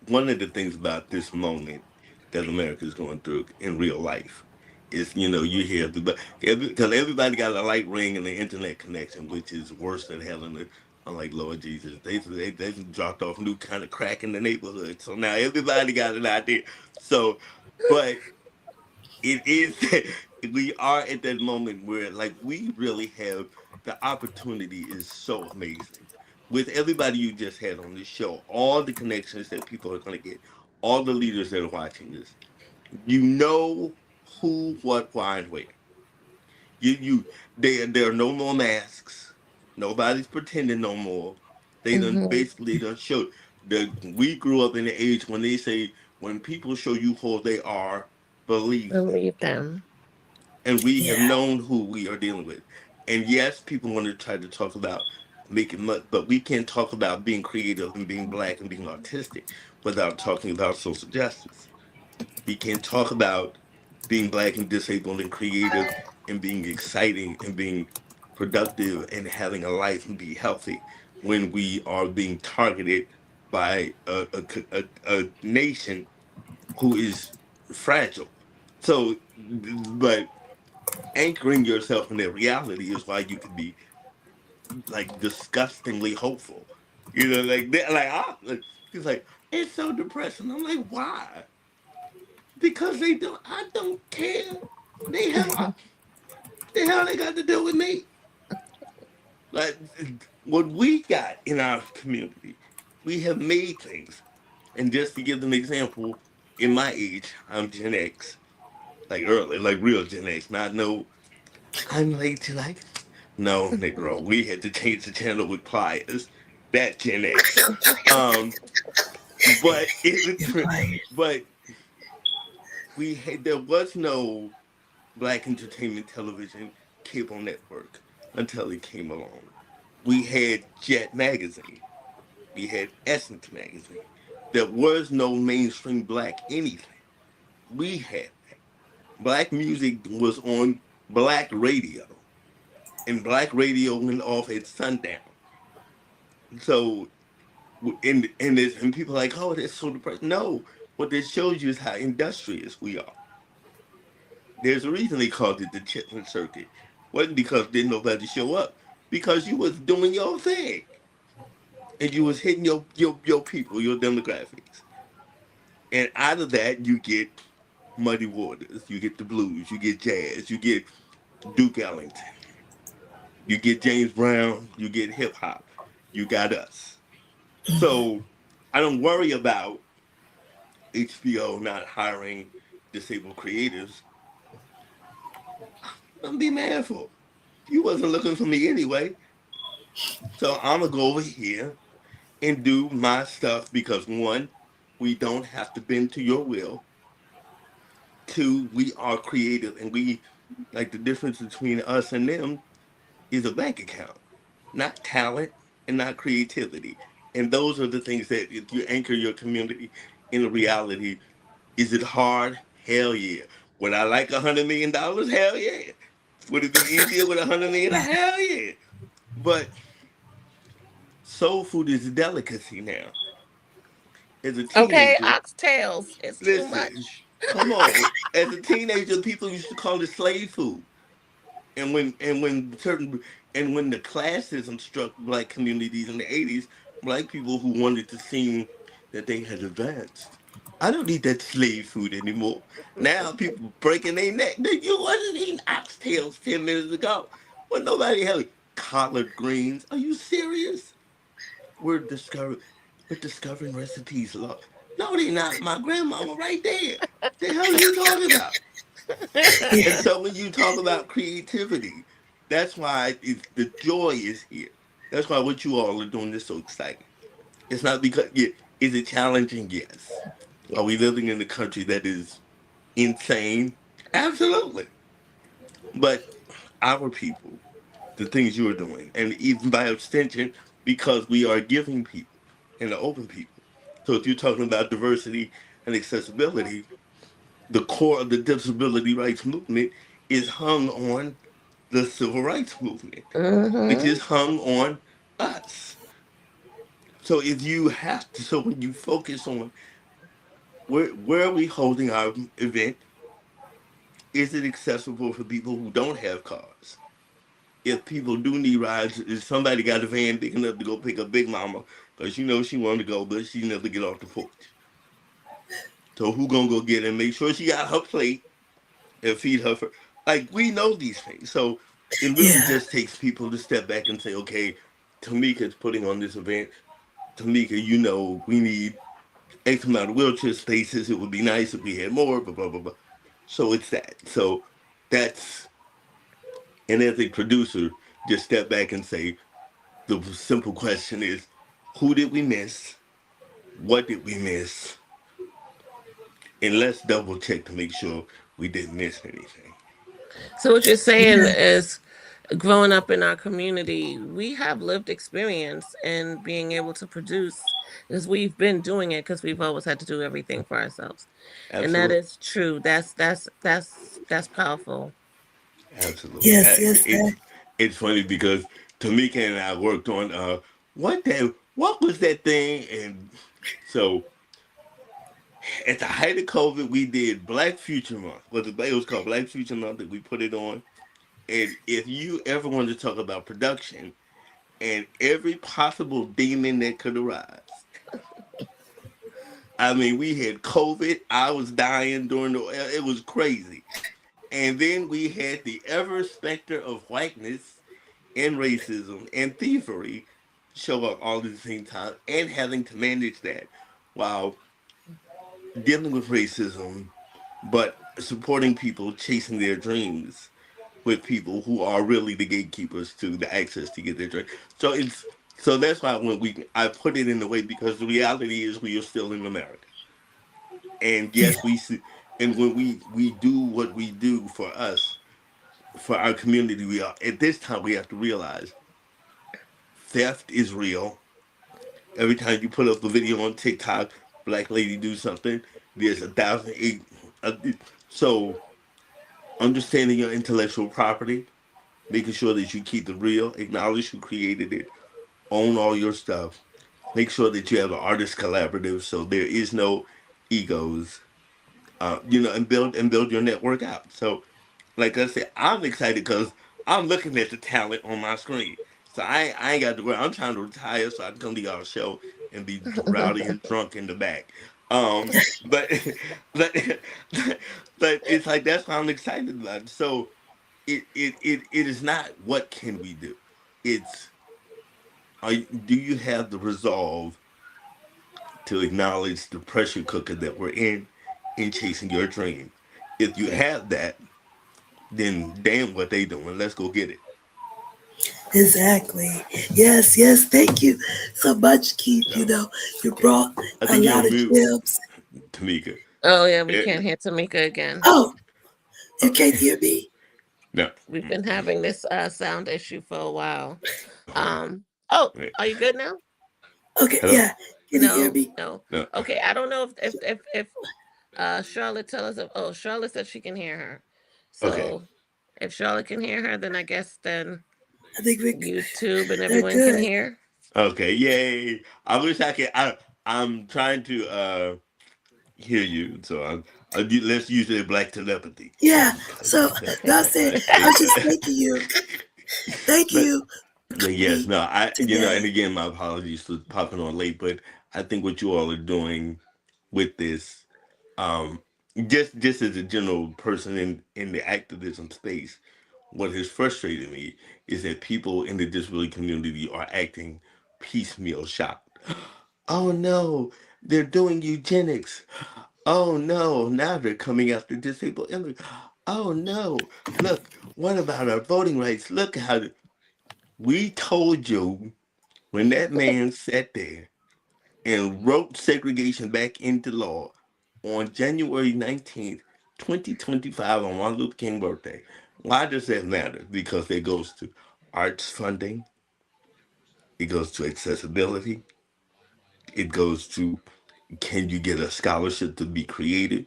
one of the things about this moment that America is going through in real life is you hear because everybody got a light ring and the internet connection, which is worse than hell. And I'm like, Lord Jesus, they dropped off new kind of crack in the neighborhood, so now everybody got an idea. So, but it is we are at that moment where like we really have the opportunity is so amazing with everybody you just had on this show, all the connections that people are going to get, all the leaders that are watching this, you know who, what, why, and where. There are no more masks. Nobody's pretending no more. They done Hmm. basically done showed the we grew up in the age when they say when people show you who they are, believe them. Believe them. And we have Yeah. known who we are dealing with. And yes, people want to try to talk about making money, but we can't talk about being creative and being black and being artistic without talking about social justice. We can't talk about being black and disabled and creative and being exciting and being productive and having a life and be healthy when we are being targeted by a nation who is fragile. So, but anchoring yourself in that reality is why you can be like disgustingly hopeful. Like he's like, it's so depressing. I'm like, why? Because they don't. I don't care. They have the hell they got to do with me. Like what we got in our community, we have made things. And just to give them an example, in my age, I'm Gen X, like early, like real Gen X, not no I'm late to like. No, Negro, we had to change the channel with pliers. That Gen X. Um, but Right. but there was no black entertainment television cable network until it came along. We had Jet magazine. We had Essence magazine. There was no mainstream black anything. We had that. Black music was on black radio, and black radio went off at sundown. So and people are like, oh, that's so depressing. No, what this shows you is how industrious we are. There's a reason they called it the Chitlin Circuit. Wasn't because didn't nobody show up, because you was doing your thing and you was hitting your people, your demographics, and out of that you get Muddy Waters, you get the blues, you get jazz, you get Duke Ellington, you get James Brown, you get hip hop, you got us. So I don't worry about HBO not hiring disabled creatives. I'm be mad for. You wasn't looking for me anyway. So I'm gonna go over here and do my stuff because one, we don't have to bend to your will. Two, we are creative and we like the difference between us and them is a bank account, not talent and not creativity. And those are the things that if you anchor your community in a reality. Is it hard? Hell yeah. Would I like $100 million? Hell yeah. Would it be easier with 100 million? Hell yeah. But soul food is a delicacy now. As a Okay, teenager, oxtails. It's too listen, much. come on. As a teenager, people used to call it slave food. And when the classism struck black communities in the 80s, black people who wanted to seem that they had advanced. I don't eat that slave food anymore. Now people breaking their neck. You wasn't eating oxtails 10 minutes ago. Well, nobody had collard greens. Are you serious? We're discovering we're discovering recipes. No, they not. My grandmama right there. The hell are you talking about? And Yeah. so when you talk about creativity, that's why the joy is here. That's why what you all are doing is so exciting. It's not because, yeah, is it challenging? Yes. Are we living in a country that is insane? Absolutely. But our people, the things you are doing, and even by extension, because we are giving people and the open people. So if you're talking about diversity and accessibility, the core of the disability rights movement is hung on the civil rights movement, which Mm-hmm. is hung on us. So if you have to, so when you focus on where are we holding our event, is it accessible for people who don't have cars? If people do need rides, if somebody got a van big enough to go pick up Big Mama, because she wanted to go, but she never get off the porch. So who gonna go get her and make sure she got her plate and feed her for like we know these things. So it really Yeah. just takes people to step back and say, okay, Tamika's putting on this event. Tamika, we need X amount of wheelchair spaces. It would be nice if we had more, blah blah blah blah. So it's that. So that's and as a producer, just step back and say the simple question is, who did we miss? What did we miss? And let's double check to make sure we didn't miss anything. So what you're saying Yeah. is, growing up in our community, we have lived experience in being able to produce because we've been doing it because we've always had to do everything for ourselves. And that Absolutely. is true. That's powerful. Absolutely. Yes. Yes. It's funny because Tamika and I worked on what was that thing? And so at the height of COVID, we did Black Future Month. It was called Black Future Month that we put it on. And if you ever wanted to talk about production and every possible demon that could arise, I mean, we had COVID. I was dying during it was crazy. And then we had the ever specter of whiteness and racism and thievery show up all at the same time and having to manage that while dealing with racism, but supporting people chasing their dreams with people who are really the gatekeepers to the access to get their dream. So that's why I put it in the way because the reality is we are still in America. And Yeah. yes, we see, and when we do what we do for us, for our community, we are at this time we have to realize theft is real. Every time you put up a video on TikTok, black lady do something, there's 1,008. uh, So understanding your intellectual property, making sure that you keep it real, acknowledge who created it, own all your stuff, make sure that you have an artist collaborative, so there is no egos, and build your network out. So, like I said, I'm excited because I'm looking at the talent on my screen. So I ain't got to worry. I'm trying to retire so I can come to y'all show and be rowdy and drunk in the back. But but but it's like that's why I'm excited about it. So it is not what can we do. It's do you have the resolve to acknowledge the pressure cooker that we're in chasing your dream. If you have that, then damn what they doing. Let's go get it. Exactly. Yes. Yes. Thank you so much, Keith. So You okay, brought I a think you're lot on of mute, gems. Tamika. Oh yeah, we Eh, can't hear Tamika again. Oh, you can't okay, hear me? no. We've been having this sound issue for a while. Oh, Wait. are you good now? Okay. Hello. Yeah. Can you hear No, me? no. No. Okay, I don't know if Charlotte tell us. Oh, Charlotte said she can hear her. Okay. So If Charlotte can hear her, then I guess then I think YouTube and they're everyone can good. hear. Okay, yay! I wish I could. I'm trying to hear you, so let's use the black telepathy. Yeah. So Okay. that's it. I was just thanking you. Thank but you but for yes, me no, and today. again, my apologies for popping on late, but I think what you all are doing with this, um, just as a general person in the activism space, what has frustrated me is that people in the disability community are acting piecemeal shocked. Oh no, they're doing eugenics. Oh no, now they're coming after disabled immigrants. Oh no, look, what about our voting rights? Look how we told you when that man sat there and wrote segregation back into law on January 19th, 2025, on Martin Luther King birthday. Why does that matter? Because it goes to arts funding, it goes to accessibility, it goes to can you get a scholarship to be creative,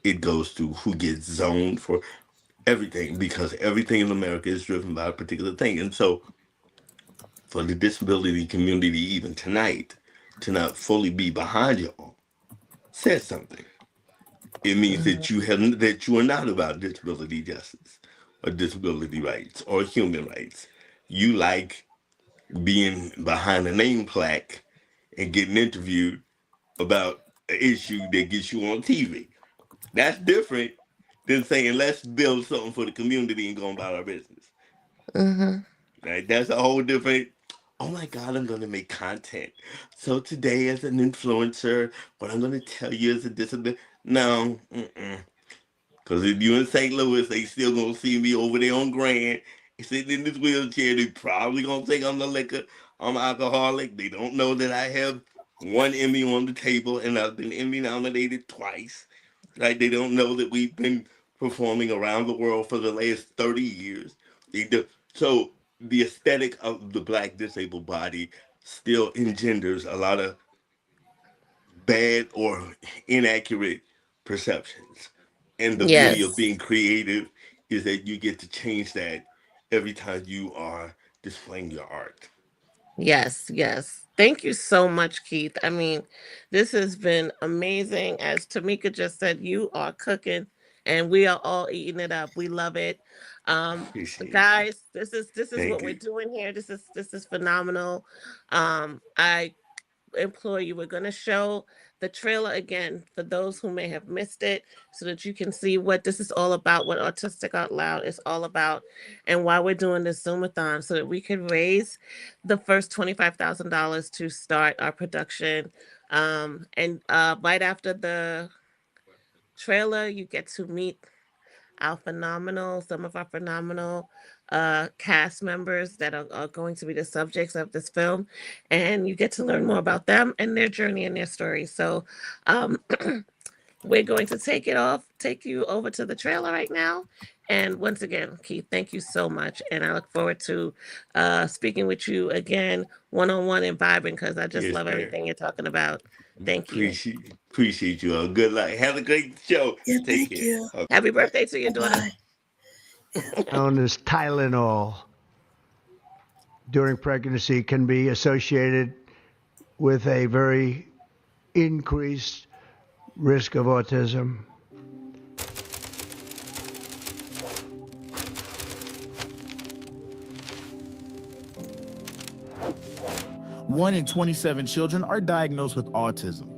it goes to who gets zoned for everything, because everything in America is driven by a particular thing. And so for the disability community, even tonight, to not fully be behind y'all says something. It means Mhm. that you are not about disability justice or disability rights or human rights. You like being behind a name plaque and getting interviewed about an issue that gets you on TV. That's different than saying let's build something for the community and go about our business. Mhm. Right? That's a whole different. Oh my God, I'm going to make content. So today, as an influencer, what I'm going to tell you is a disability. No, because if you in St. Louis, they still gonna see me over there on Grand, sitting in this wheelchair. They probably gonna think I'm the liquor. I'm alcoholic. They don't know that I have one Emmy on the table and I've been Emmy nominated twice. Right? They don't know that we've been performing around the world for the last 30 years. They do. So the aesthetic of the black disabled body still engenders a lot of bad or inaccurate perceptions. And the beauty of Yes. being creative is that you get to change that every time you are displaying your art. Yes, yes. Thank you so much, Keith. I mean, this has been amazing. As Tamika just said, you are cooking and we are all eating it up. We love it. Appreciate you. Guys, this is what Thank we're you. doing here. This is phenomenal. I implore you, we're going to show the trailer again for those who may have missed it so that you can see what this is all about, what Autistic Out Loud is all about, and why we're doing this Zoomathon so that we can raise the first $25,000 to start our production. And right after the trailer, you get to meet some of our phenomenal cast members that are going to be the subjects of this film. And you get to learn more about them and their journey and their story. So um, we're going to take you over to the trailer right now. And once again, Keith, thank you so much. And I look forward to speaking with you again, one on one and vibing, because I just Yes, love man. everything you're talking about. Thank you. Appreciate you all. Good luck. Have a great show. Yeah, Take thank care. you. Okay. Happy birthday to your Bye daughter. bye. Known as Tylenol during pregnancy can be associated with a very increased risk of autism. One in 27 children are diagnosed with autism.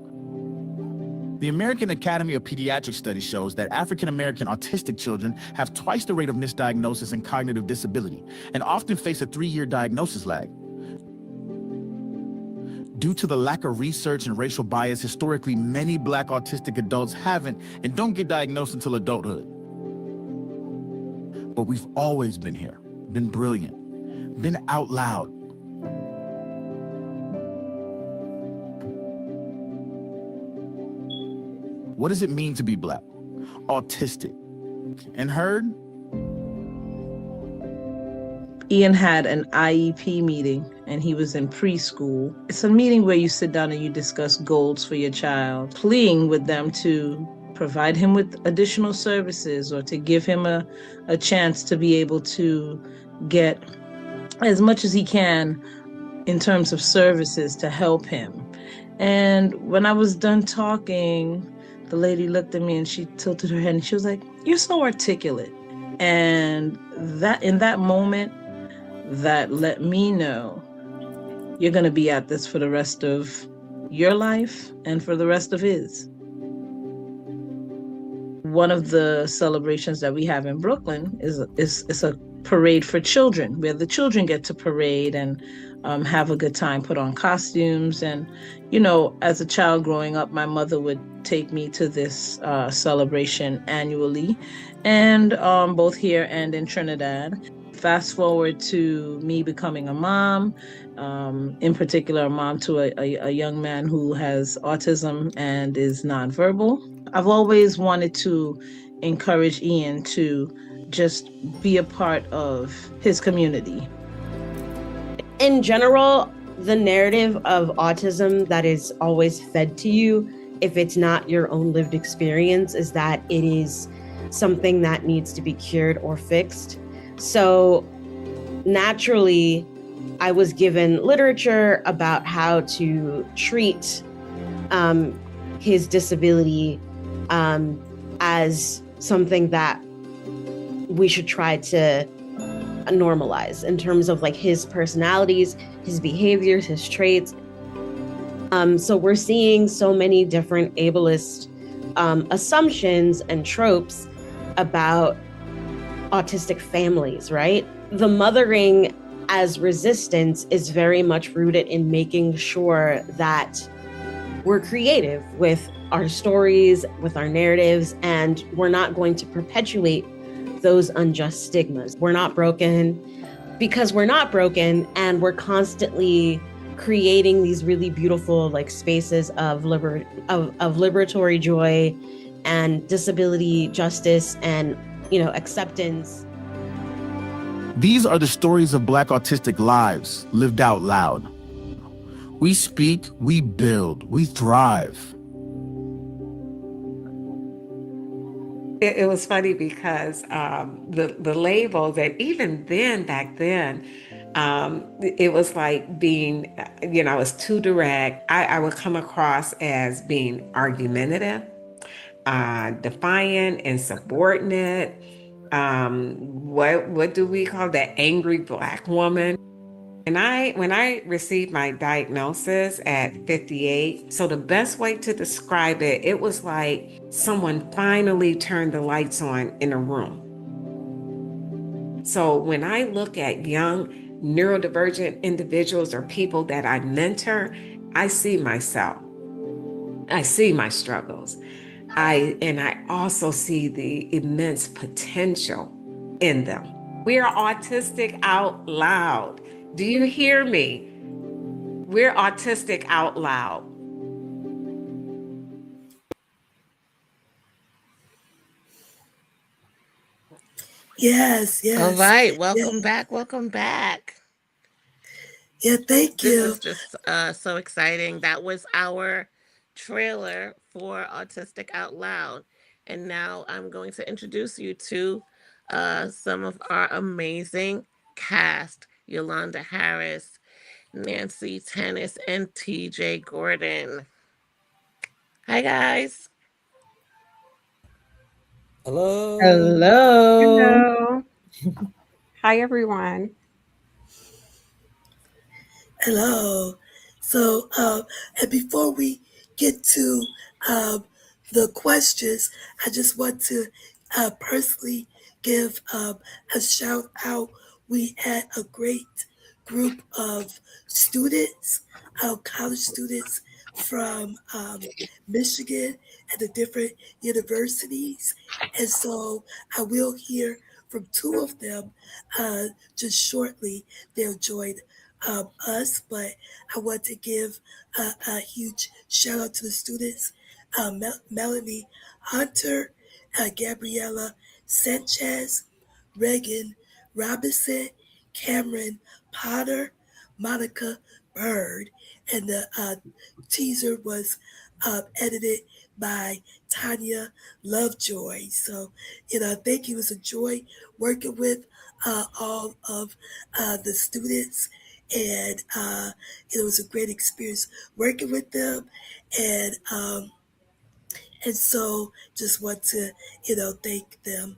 The American Academy of Pediatrics study shows that African American autistic children have twice the rate of misdiagnosis and cognitive disability and often face a 3-year diagnosis lag. Due to the lack of research and racial bias, historically, many Black autistic adults haven't and don't get diagnosed until adulthood. But we've always been here, been brilliant, been out loud. What does it mean to be Black, autistic, and heard? Ian had an IEP meeting and he was in preschool. It's a meeting where you sit down and you discuss goals for your child, pleading with them to provide him with additional services or to give him a chance to be able to get as much as he can in terms of services to help him. And when I was done talking, the lady looked at me and she tilted her head and she was like, "You're so articulate." And that in that moment, that let me know you're going to be at this for the rest of your life and for the rest of his. One of the celebrations that we have in Brooklyn is a parade for children, where the children get to parade and have a good time, put on costumes. And, you know, as a child growing up, my mother would take me to this celebration annually, and both here and in Trinidad. Fast forward to me becoming a mom, in particular, a mom to a young man who has autism and is nonverbal. I've always wanted to encourage Ian to just be a part of his community. In general, the narrative of autism that is always fed to you, if it's not your own lived experience, is that it is something that needs to be cured or fixed. So naturally, I was given literature about how to treat his disability as something that we should try to normalize in terms of like his personalities, his behaviors, his traits. So we're seeing so many different ableist assumptions and tropes about autistic families, right? The mothering as resistance is very much rooted in making sure that we're creative with our stories, with our narratives, and we're not going to perpetuate those unjust stigmas. We're not broken because we're not broken, and we're constantly creating these really beautiful like spaces of liberatory joy and disability justice and, you know, acceptance. These are the stories of Black autistic lives lived out loud. We speak, we build, we thrive. It was funny because the label that even then, back then, it was like being, you know, I was too direct. I would come across as being argumentative, defiant, insubordinate. What do we call that? Angry Black woman. And when I received my diagnosis at 58, so the best way to describe it, it was like someone finally turned the lights on in a room. So when I look at young neurodivergent individuals or people that I mentor, I see myself. I see my struggles. I also see the immense potential in them. We are autistic out loud. Do you hear me? We're autistic out loud. Yes, yes. All right. Welcome back. Welcome back. Yeah, thank This you. is just so exciting. That was our trailer for Autistic Out Loud. And now I'm going to introduce you to some of our amazing cast: Yolanda Harris, Nancy Tennis, and TJ Gordon. Hi, guys. Hello. Hello. Hello. Hi, everyone. Hello. So, and before we get to the questions, I just want to personally give a shout out. We had a great group of students, college students from Michigan and the different universities. And so I will hear from two of them just shortly. They'll join us, but I want to give a huge shout out to the students, Melanie Hunter, Gabriela Sanchez, Reagan Robinson, Cameron Potter, Monica Bird, and the teaser was edited by Tanya Lovejoy. So, I think it was a joy working with all of the students, and it was a great experience working with them, and so just want to thank them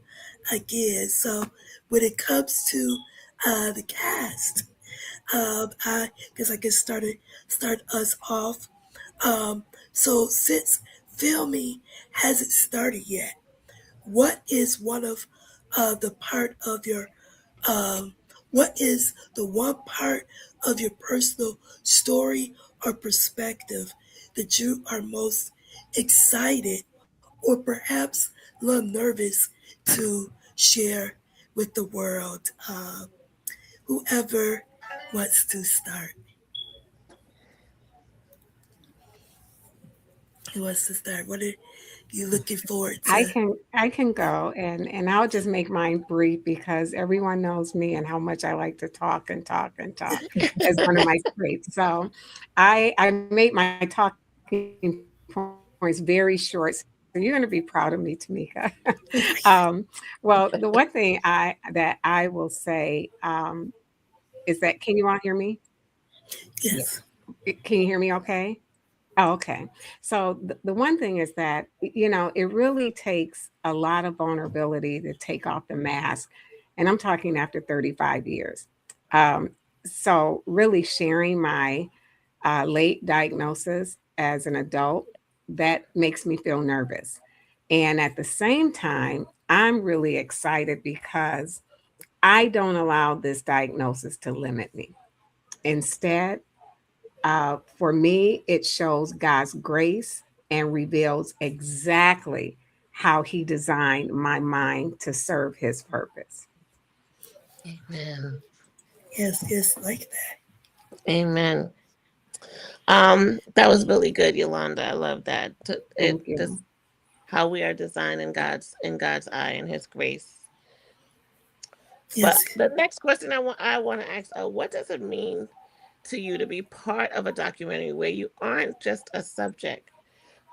again. So when it comes to the cast, I guess I can start us off. So since filming hasn't started yet, what is one of the part of your what is the one part of your personal story or perspective that you are most excited or perhaps a little nervous to share with the world? Whoever wants to start. Who wants to start? What are you looking forward I to? can I can go, and I'll just make mine brief because everyone knows me and how much I like to talk and talk and talk as one of my traits. So I made my talking points very short. So you're going to be proud of me, Tamika. um, well, the one thing I will say is that can you all hear me? Yeah. Yes. Can you hear me okay? Oh, okay. So the one thing is that, it really takes a lot of vulnerability to take off the mask. And I'm talking after 35 years. Um, so, really sharing my late diagnosis as an adult, that makes me feel nervous. And at the same time, I'm really excited because I don't allow this diagnosis to limit me. Instead, for me, it shows God's grace and reveals exactly how He designed my mind to serve His purpose. Amen. Yes, yes, like that. Amen. That was really good, Yolanda. I love that. It Thank just you. how we are designed in God's eye and His grace. But Yes, the next question I want to ask: what does it mean to you to be part of a documentary where you aren't just a subject,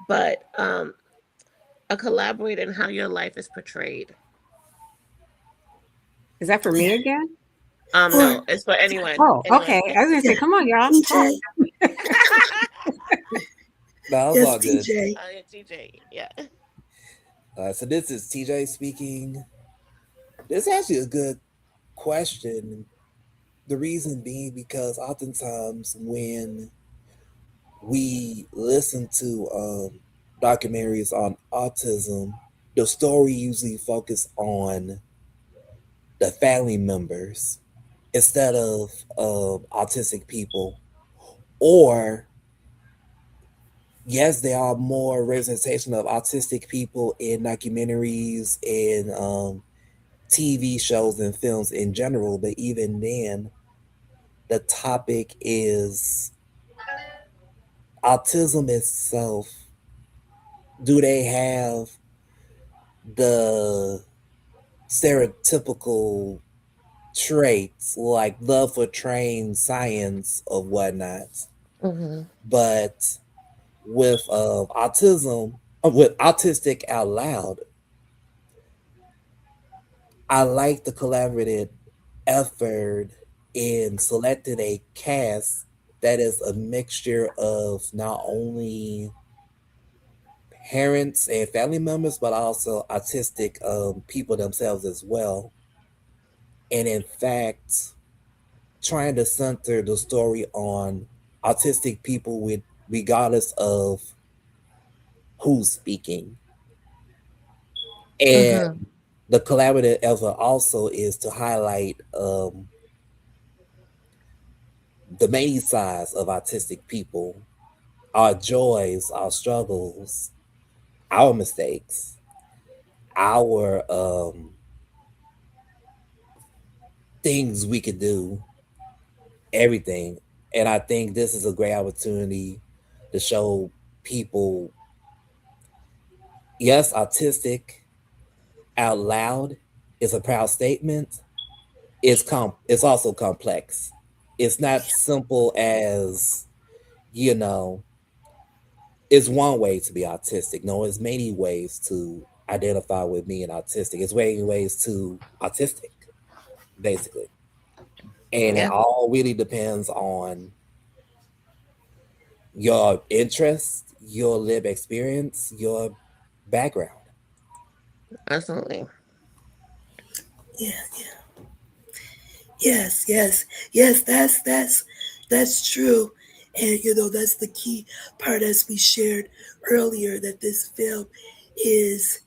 but a collaborator in how your life is portrayed? Is that for me again? or No, it's for anyone. Oh, Anyone. okay. I was going to yeah, say, come on, y'all, talk. TJ. No, it's Yes, all good. TJ. Yeah, TJ. Yeah. So this is TJ speaking. This is actually a good question. The reason being because oftentimes when we listen to documentaries on autism, the story usually focus on the family members instead of autistic people. Or yes, there are more representation of autistic people in documentaries and TV shows and films in general, but even then, the topic is autism itself. Do they have the stereotypical traits like love for trained science or whatnot? Hmm. But with autism, with Autistic Out Loud, I like the collaborative effort in selecting a cast that is a mixture of not only parents and family members, but also autistic people themselves as well. And in fact, trying to center the story on autistic people with regardless of who's speaking. And Hmm. the collaborative effort also is to highlight the many sides of autistic people, our joys, our struggles, our mistakes, our things we could do, everything. And I think this is a great opportunity to show people, yes, autistic out loud is a proud statement. It's also complex. It's not simple as, you know, it's one way to be autistic. No, it's many ways to identify with being autistic. It's many ways to autistic, basically. And it Yeah, all really depends on your interest, your lived experience, your background. absolutely. Yeah, yes, yes, yes. That's true, and that's the key part, as we shared earlier, that this film is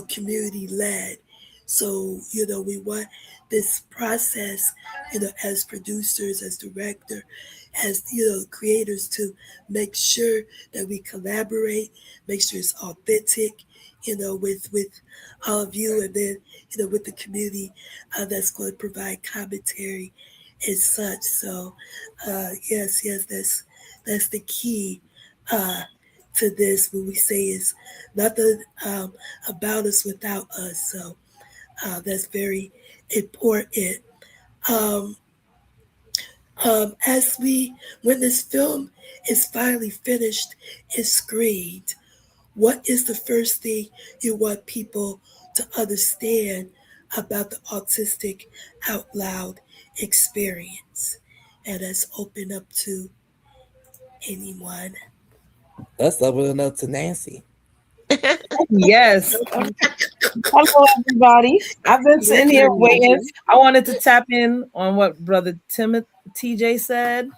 community led. So we want this process, as producers, as director, as creators, to make sure that we collaborate, make sure it's authentic, with all of you, and then with the community that's going to provide commentary and such. So, yes, yes, that's the key uh, to this. When we say it's nothing about us without us, so that's very important. Um, as we when this film is finally finished and screened, what is the first thing you want people to understand about the Autistic Out Loud experience? And let's open up to anyone. Let's open it up to Nancy. Yes. Hello, everybody. I've been sitting here waiting. I wanted to tap in on what Brother TJ said,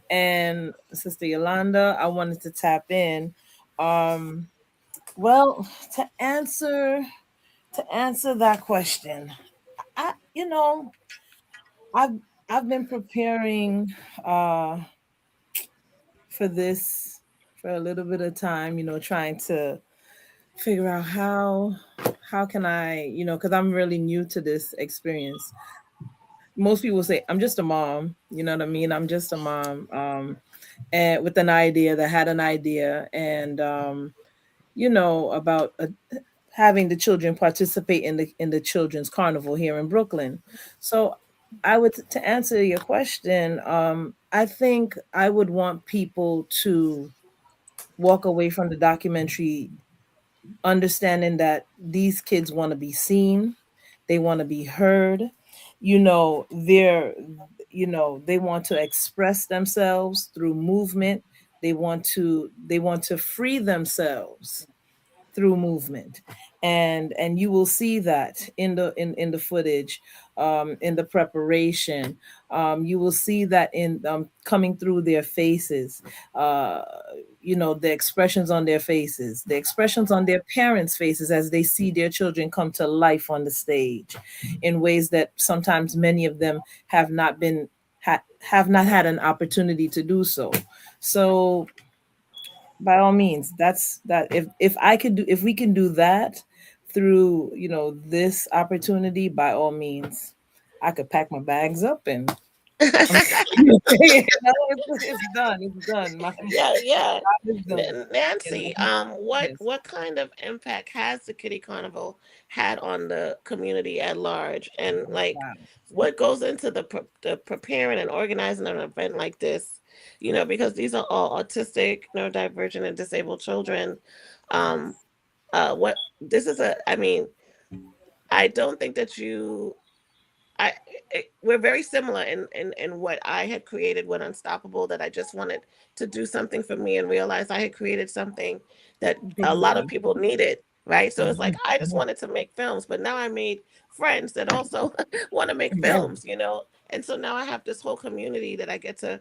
and Sister Yolanda. I wanted to tap in. Um, well, to answer that question, I you know I've I've been preparing uh for this for a little bit of time. Trying to figure out how can I, because I'm really new to this experience. Most people say I'm just a mom, you know what I mean? I'm just a mom, and with an idea that had an idea, and about having the children participate in the children's carnival here in Brooklyn. So I would to answer your question, I think I would want people to walk away from the documentary understanding that these kids want to be seen, they want to be heard, they want to express themselves through movement, they want to free themselves through movement, and you will see that in the footage, in the preparation. You will see that in coming through their faces, uh the expressions on their faces, the expressions on their parents' faces as they see their children come to life on the stage in ways that sometimes many of them have not been have not had an opportunity to do so. So by all means, that if we can do that through this opportunity, by all means, I could pack my bags up and it's done, it's done, my Yeah, yeah. job is done. Nancy, what Yes. what kind of impact has the Kitty Carnival had on the community at large, and like Wow. what goes into the preparing and organizing an event like this? Because these are all autistic, neurodivergent, and disabled children. Um, what this is a, I mean, I don't think that you I we're very similar in what I had created with Unstoppable, that I just wanted to do something for me and realized I had created something that a lot of Bigly. people needed, right? So it's like I just Mhm. wanted to make films, but now I made friends that also want to make Yes. films. And so now I have this whole community that I get to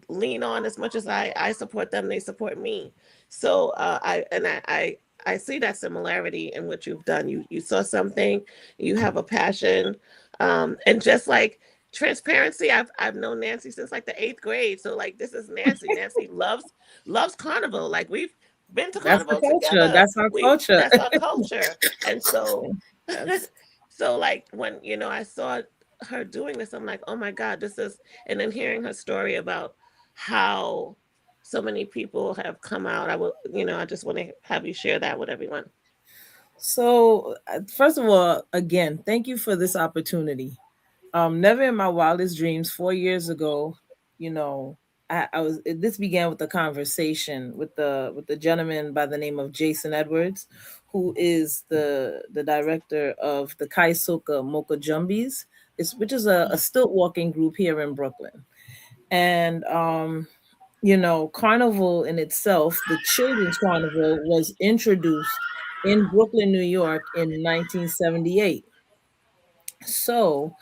lean on. As much as I support them, they support me. So I see that similarity in what you've done. You saw something, you have a passion, and just like transparency, I've known Nancy since like the 8th grade. So like this is Nancy. Nancy loves carnival. Like we've been to That's the carnival culture. together. That's our We culture. That's our culture. And so That's so like when I saw her doing this, I'm like, oh my God, this is, and then hearing her story about how so many people have come out. I just want to have you share that with everyone. so. First of all, again, thank you for this opportunity. Never in my wildest dreams, 4 years ago, you know, this began with a conversation with the gentleman by the name of Jason Edwards, who is the director of the Kaisoka Mocha Jumbies, which is a stilt walking group here in Brooklyn. And carnival in itself, the children's carnival, was introduced in Brooklyn, New York in 1978. So,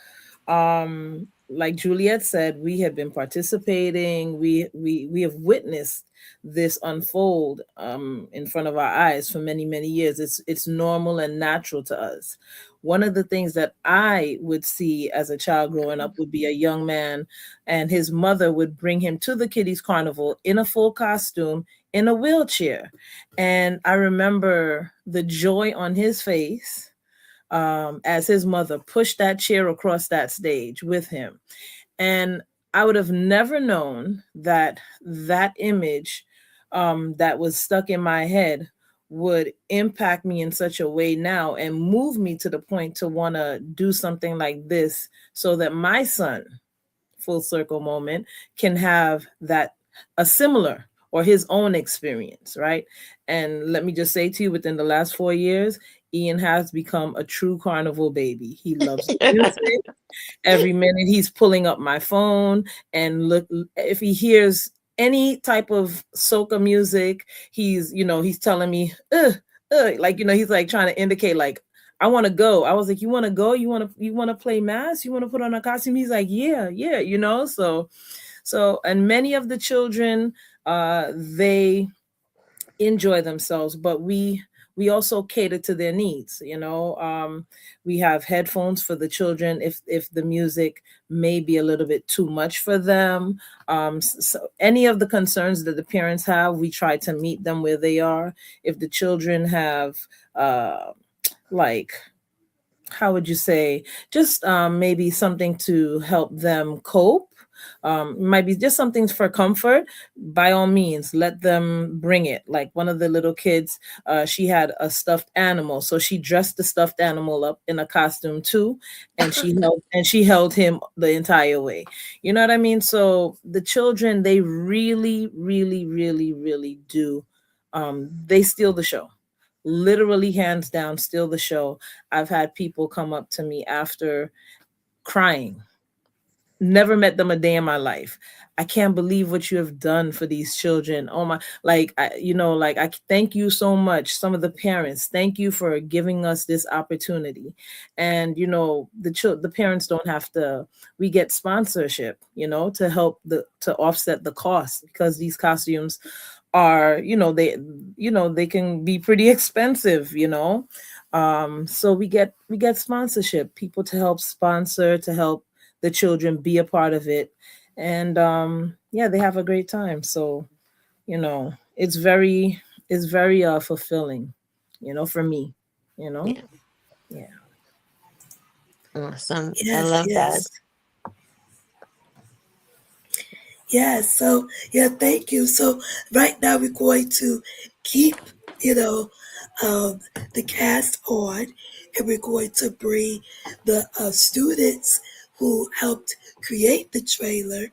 like Juliet said, we have been participating. We have witnessed this unfold in front of our eyes for many, many years. It's normal and natural to us. One of the things that I would see as a child growing up would be a young man, and his mother would bring him to the kiddies carnival in a full costume in a wheelchair. And I remember the joy on his face as his mother pushed that chair across that stage with him. And I would have never known that that image that was stuck in my head would impact me in such a way now and move me to the point to want to do something like this so that my son, full circle moment, can have a similar or his own experience, right? And let me just say to you, within the last 4 years, Ian has become a true carnival baby. He loves the music. Every minute he's pulling up my phone and look if he hears any type of soca music, he's telling me, like, he's like trying to indicate like, I want to go. I was like, you want to go? You want to play mass? You want to put on a costume? He's like, yeah. So, and many of the children, they enjoy themselves, but we also cater to their needs. We have headphones for the children if the music may be a little bit too much for them. So any of the concerns that the parents have, we try to meet them where they are. If the children have like, how would you say, just maybe something to help them cope, might be just something for comfort, by all means let them bring it. Like one of the little kids, she had a stuffed animal, so she dressed the stuffed animal up in a costume too, and she held him the entire way. You know what I mean? So the children, they really, really, really, really do, they steal the show. Literally, hands down, steal the show. I've had people come up to me after crying. Never met them a day in my life. I can't believe what you have done for these children. Oh my, I thank you so much. Some of the parents, thank you for giving us this opportunity. And the parents don't have to. We get sponsorship, to help to offset the cost, because these costumes are, they can be pretty expensive. So we get sponsorship, people to help sponsor, to help the children be a part of it. And they have a great time. So it's very fulfilling, for me. Yeah. Yeah. Awesome. I Yes, love that. yes. Yeah, so thank you. So right now we're going to keep, the cast on, and we're going to bring the students who helped create the trailer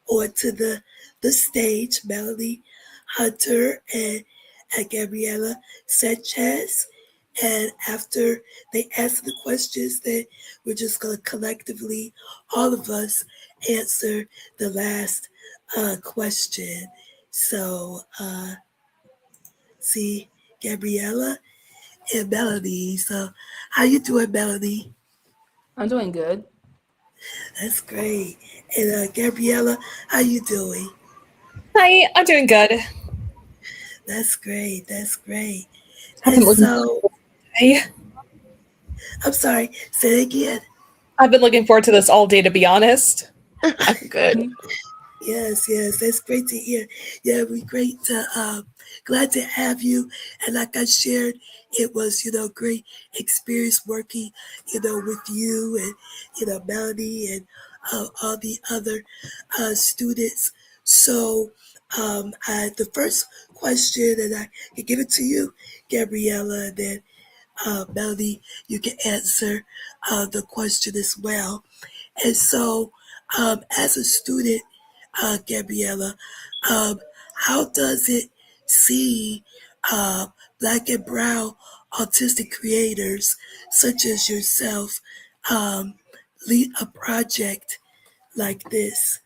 onto the stage, Melanie Hunter and Gabriela Sanchez. And after they answer the questions, then we're just going to collectively, all of us, answer the last question. So, see, Gabriella and Melanie. So, how you doing, Melanie? I'm doing good. That's great. And Gabriella, how you doing? Hi, I'm doing good. That's great. That's great. I've And been looking so, today. I'm sorry, say it again. I've been looking forward to this all day, to be honest. I'm good. Yes, yes, that's great to hear. Yeah, we great to glad to have you. And like I shared, it was great experience working with you and Melanie and all the other students. So the first question, and I can give it to you, Gabriella, and then Melanie, you can answer the question as well. And so, as a student Gabriella, how does it see Black and Brown autistic creators such as yourself lead a project like this?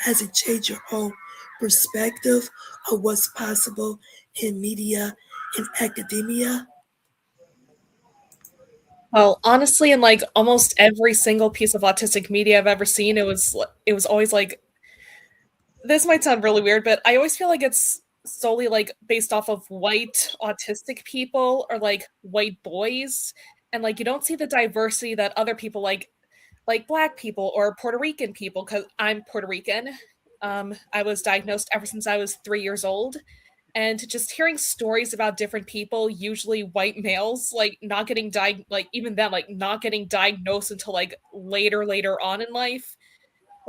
Has it changed your whole perspective of what's possible in media and academia? Well, honestly, in like almost every single piece of autistic media I've ever seen, it was always like, this might sound really weird, but I always feel like it's solely like based off of white autistic people or like white boys, and like you don't see the diversity that other people like Black people or Puerto Rican people, because I'm Puerto Rican. I was diagnosed ever since I was 3 years old. And just hearing stories about different people, usually white males, like not getting like even then, like not getting diagnosed until like later on in life.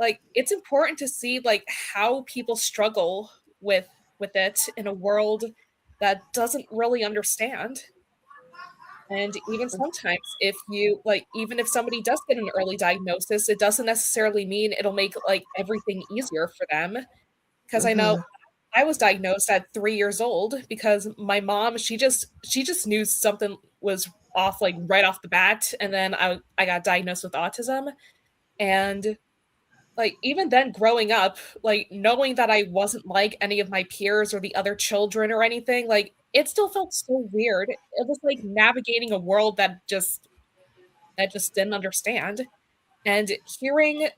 Like it's important to see like how people struggle with it in a world that doesn't really understand. And even sometimes, if you like, even if somebody does get an early diagnosis, it doesn't necessarily mean it'll make like everything easier for them. Because I know Mm-hmm. I was diagnosed at 3 years old because my mom, she just knew something was off like right off the bat, and then I got diagnosed with autism. And like even then growing up, like knowing that I wasn't like any of my peers or the other children or anything, like it still felt so weird. It was like navigating a world that just didn't understand. And hearing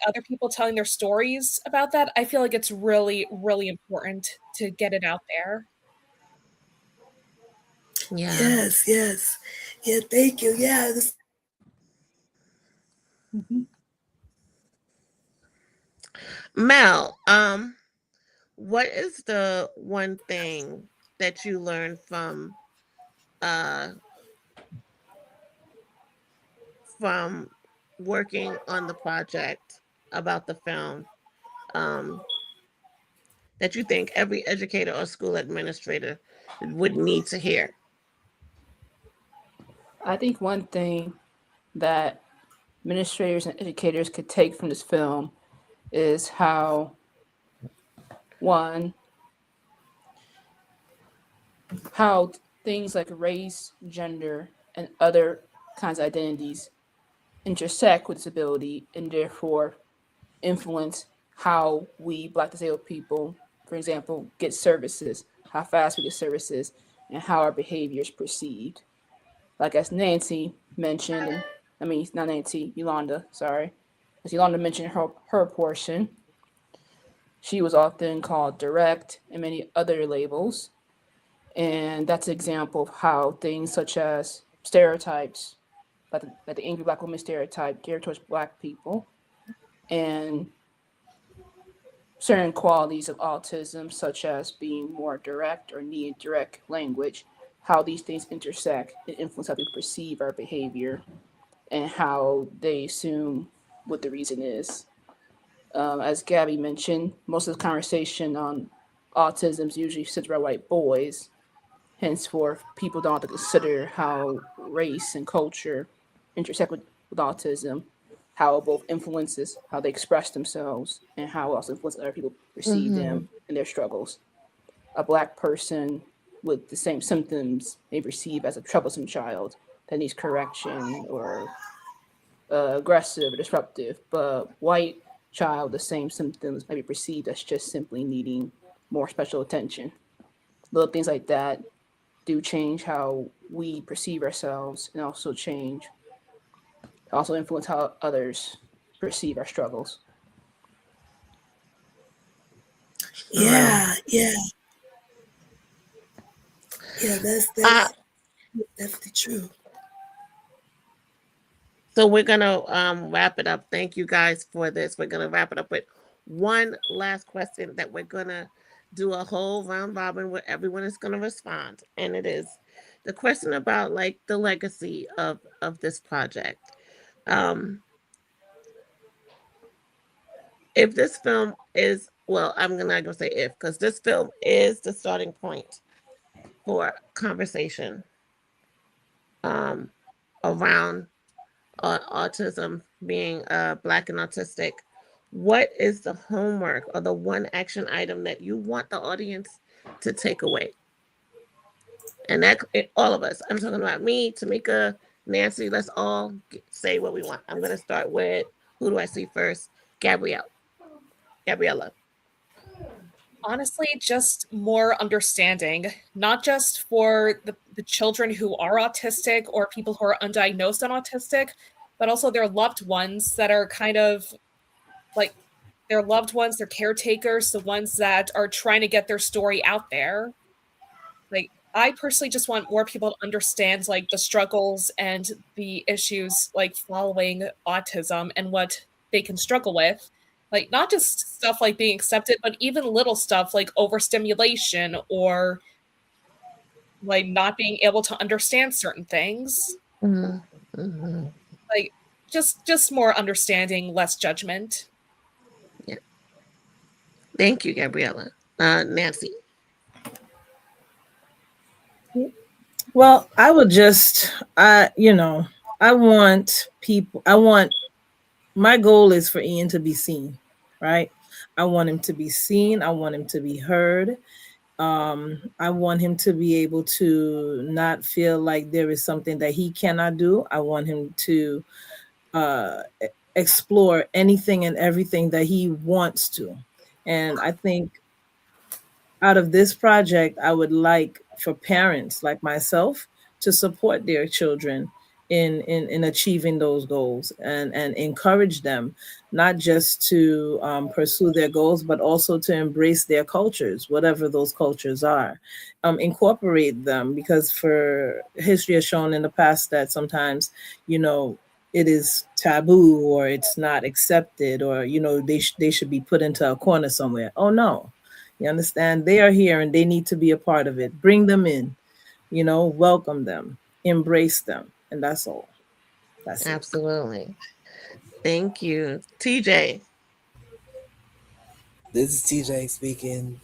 other people telling their stories about that, I feel like it's really, really important to get it out there. Yeah. Yes, yes. Yeah, thank you. Yeah, Mhm. Mel, what is the one thing that you learned uh from working on the project about the film, um that you think every educator or school administrator would need to hear? I think one thing that administrators and educators could take from this film is one, how things like race, gender, and other kinds of identities intersect with disability and therefore influence how we Black disabled people, for example, get services, how fast we get services, and how our behavior is perceived. Like as Nancy mentioned, and I mean not Nancy, Yolanda, sorry. As Yolanda mentioned her portion, she was often called direct and many other labels. And that's an example of how things such as stereotypes, like the angry Black woman stereotype geared towards Black people, and certain qualities of autism, such as being more direct or needing direct language, how these things intersect and influence how we perceive our behavior and how they assume what the reason is. As Gabby mentioned, most of the conversation on autism is usually centered around white boys. Henceforth, people don't have to consider how race and culture intersect with autism, how it both influences how they express themselves and how it also influences other people perceive Mm-hmm. them and their struggles. A Black person with the same symptoms may be perceived as a troublesome child that needs correction or aggressive or disruptive, but white child, the same symptoms may be perceived as just simply needing more special attention. Little things like that do change how we perceive ourselves and also influence how others perceive our struggles. Um, yeah, yeah, yeah. That's uh, definitely true. so we're gonna wrap it up. Thank you guys for this. We're gonna wrap it up with one last question that we're gonna do a whole round robin where everyone is gonna respond, and it is the question about like the legacy of this project. Um, if this film is, well, I'm not gonna say if, because this film is the starting point for conversation um, around autism, being Black and autistic. what is the homework or the one action item that you want the audience to take away? And all of us. I'm talking about me, Tamika, Nancy. Let's all say what we want. I'm going to start with, who do I see first? Gabriella. Honestly, just more understanding, not just for the children who are autistic or people who are undiagnosed and autistic, but also their loved ones that are kind of like their loved ones, their caretakers, the ones that are trying to get their story out there. Like, I personally just want more people to understand like the struggles and the issues like following autism and what they can struggle with. Like, not just stuff like being accepted, but even little stuff like overstimulation or like not being able to understand certain things. Mm-hmm. Like, just more understanding, less judgment. Yeah. Thank you, Gabriella. Nancy. Well, I would just, I want people, my goal is for Ian to be seen, right? I want him to be seen. I want him to be heard. I want him to be able to not feel like there is something that he cannot do. I want him to explore anything and everything that he wants to. And I think out of this project, I would like for parents like myself to support their children in achieving those goals and encourage them not just to pursue their goals, but also to embrace their cultures, whatever those cultures are. Incorporate them, because for history has shown in the past that sometimes, it is taboo or it's not accepted, or they should be put into a corner somewhere. Oh no, you understand? They are here and they need to be a part of it. Bring them in, welcome them, embrace them. And that's all. That's it. Absolutely. Thank you. TJ. This is TJ speaking.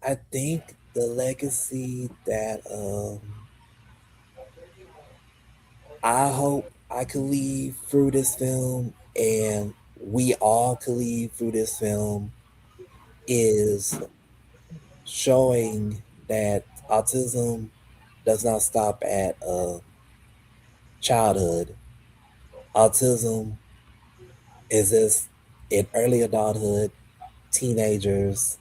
I think the legacy that I hope I could leave through this film, and we all could leave through this film, is showing that autism does not stop at childhood. Autism exists in early adulthood, teenagers,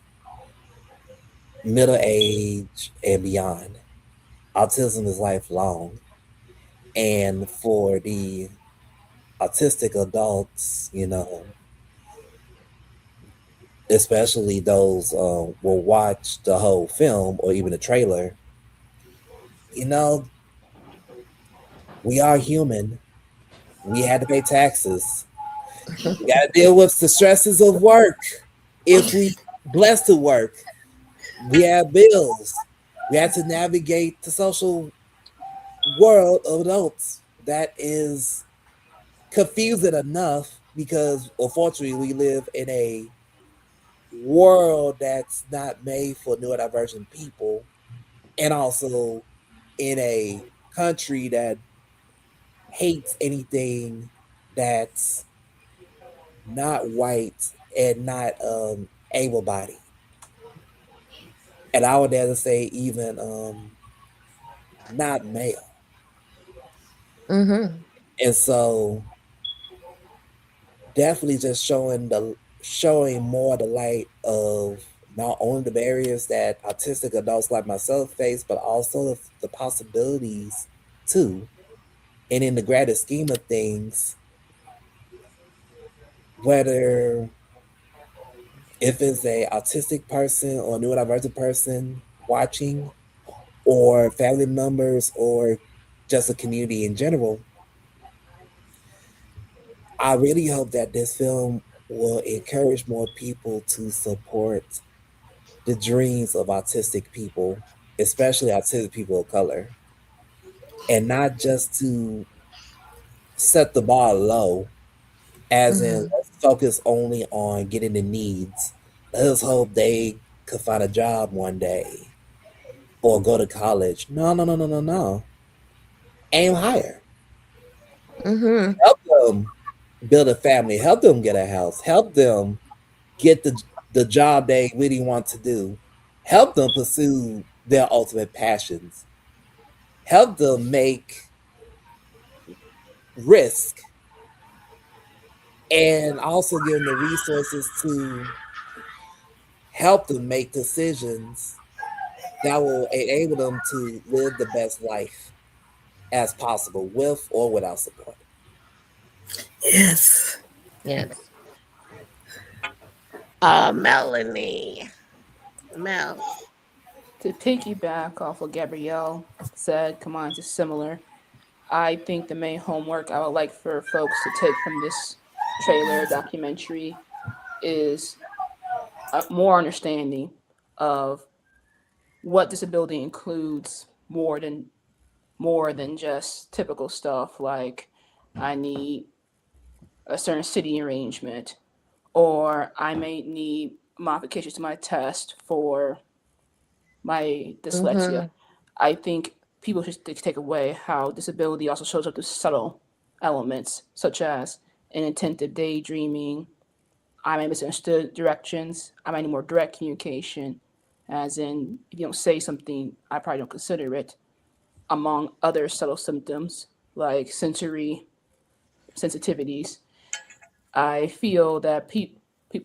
middle age, and beyond. Autism is lifelong. And for the autistic adults, especially those will watch the whole film or even the trailer, we are human. We had to pay taxes. We got to deal with the stresses of work. If we blessed to work, we have bills. We have to navigate the social world of adults that is confusing enough, because unfortunately we live in a world that's not made for neurodivergent people, and also in a country that hates anything that's not white and not able-bodied, and I would dare to say even not male. Mm-hmm. And so definitely just showing more the light of not only the barriers that autistic adults like myself face, but also the possibilities too. And in the grander scheme of things, whether if it's a autistic person or neurodivergent person watching, or family members, or just a community in general, I really hope that this film will encourage more people to support the dreams of autistic people, especially autistic people of color, and not just to set the bar low, as in Mm-hmm. let's focus only on getting the needs. Let's hope they could find a job one day or go to college. No, no, no, no, no, no. Aim higher. Mm-hmm. Help them build a family, help them get a house, help them get the job they really want to do, help them pursue their ultimate passions, help them make risk, and also give them the resources to help them make decisions that will enable them to live the best life as possible with or without support. Yes. Yes. Melanie. Mel. To piggyback off what Gabrielle said, come on, just similar. I think the main homework I would like for folks to take from this trailer documentary is a more understanding of what disability includes more than just typical stuff like I need a certain city arrangement or I may need modifications to my test for my dyslexia. Mm-hmm. I think people should take away how disability also shows up through subtle elements such as inattentive daydreaming. I may misunderstood directions. I might need more direct communication, as in if you don't say something, I probably don't consider it. Among other subtle symptoms like sensory sensitivities, I feel that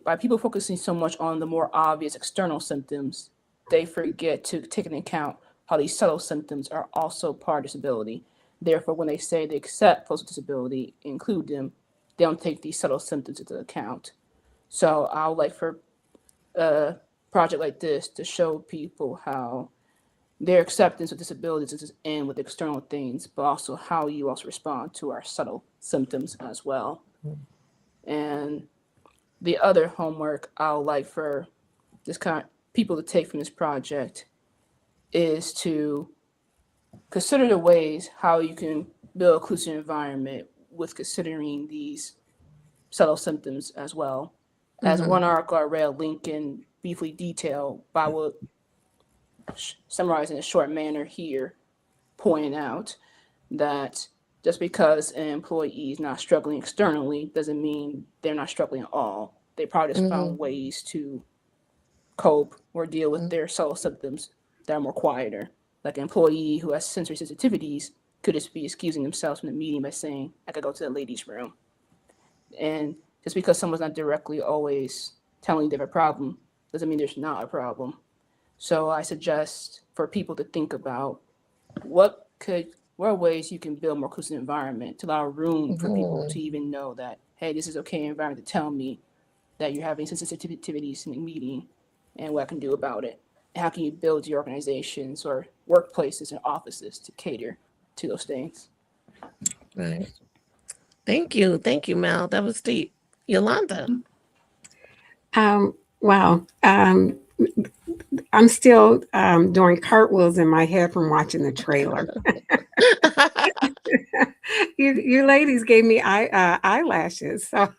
by people focusing so much on the more obvious external symptoms, they forget to take into account how these subtle symptoms are also part of disability. Therefore, when they say they accept folks with disability, include them, they don't take these subtle symptoms into account. So I would like for a project like this to show people how their acceptance of disabilities doesn't end with external things, but also how you also respond to our subtle symptoms as well. And the other homework I would like for this kind of people to take from this project is to consider the ways how you can build a inclusive environment with considering these subtle symptoms as well. As Mm-hmm. one article I read, Lincoln briefly detailed, but I will summarize in a short manner here, pointing out that just because an employee is not struggling externally doesn't mean they're not struggling at all. They probably just Mm-hmm. found ways to cope or deal with their subtle symptoms that are more quieter. Like an employee who has sensory sensitivities could just be excusing themselves from the meeting by saying, I could go to the ladies' room. And just because someone's not directly always telling you they have a problem doesn't mean there's not a problem. So I suggest for people to think about what are ways you can build more inclusive environment to allow room for people Mm-hmm. to even know that, hey, this is okay environment to tell me that you're having sensitivities in a meeting and what I can do about it. And how can you build your organizations or workplaces and offices to cater to those things? Right. Thank you. Thank you, Mel. That was deep. Yolanda. Wow. I'm still doing cartwheels in my head from watching the trailer. You ladies gave me eyelashes, so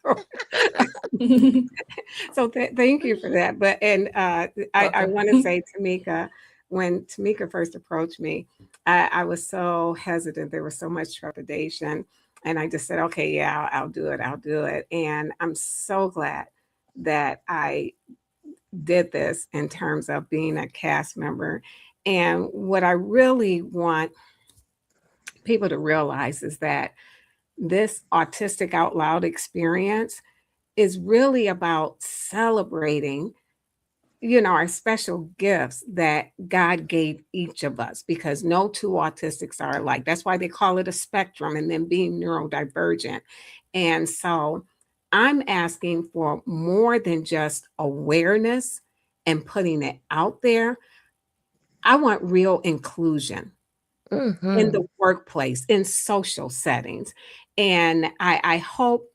thank you for that. But I want to say, Tamika, when Tamika first approached me, I was so hesitant. There was so much trepidation, and I just said, "Okay, yeah, I'll do it. I'll do it." And I'm so glad that I did this in terms of being a cast member. And what I really want people to realize is that this Autistic Out Loud experience is really about celebrating, our special gifts that God gave each of us, because no two autistics are alike. That's why they call it a spectrum, and then being neurodivergent. And so I'm asking for more than just awareness and putting it out there. I want real inclusion in Mm-hmm. the workplace, in social settings. And I hope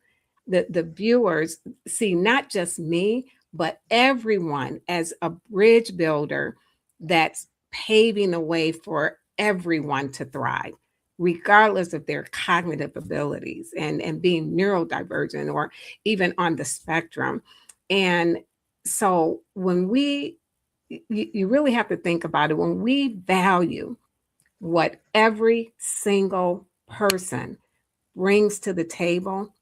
that the viewers see not just me, but everyone as a bridge builder that's paving the way for everyone to thrive, regardless of their cognitive abilities and being neurodivergent or even on the spectrum. And so you really have to think about it when we value what every single person brings to the table,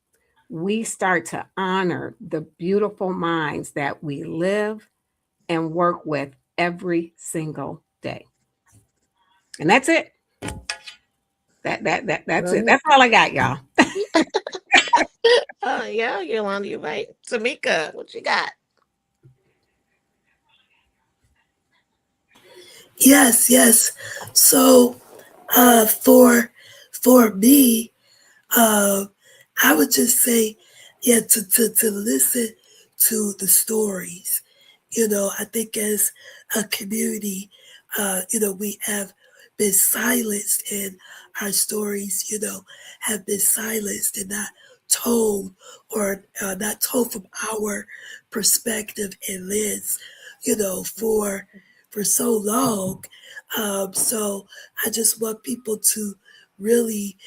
we start to honor the beautiful minds that we live and work with every single day. And that's it. That's it. That's all I got, y'all. Yeah, Yolanda, you're right. Tamika, what you got? Yes, yes. So, for me, uh, I would just say, yeah, to listen to the stories. I think as a community, we have been silenced, and our stories, have been silenced and not told, or not told from our perspective and lens, for so long. So I just want people to really,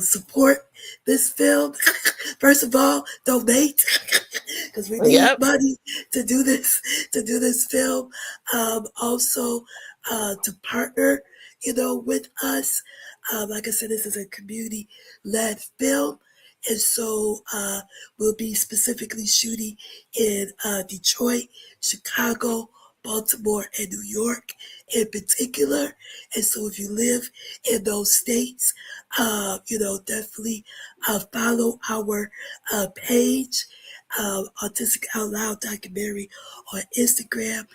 support this film. First of all, donate because we need Yep. money to do this film. Also, to partner, with us. Like I said, this is a community-led film. And so we'll be specifically shooting in Detroit, Chicago, Baltimore, and New York in particular. And so if you live in those states, definitely follow our page, Autistic Out Loud documentary on Instagram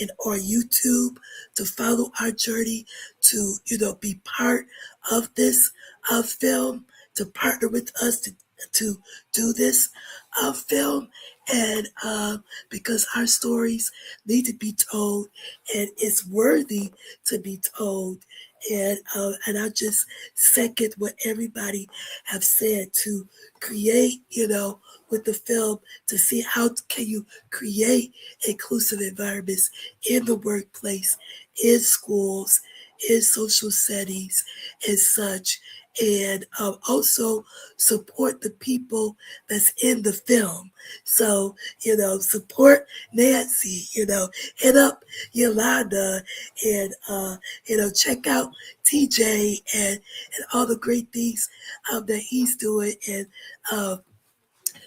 and or YouTube, to follow our journey, to, be part of this film, to partner with us to do this film. And because our stories need to be told, and it's worthy to be told. And I just second what everybody have said, to create, with the film, to see how can you create inclusive environments in the workplace, in schools, in social settings, and such. And also support the people that's in the film. So, support Nancy, hit up Yolanda, and, check out TJ, and all the great things that he's doing. And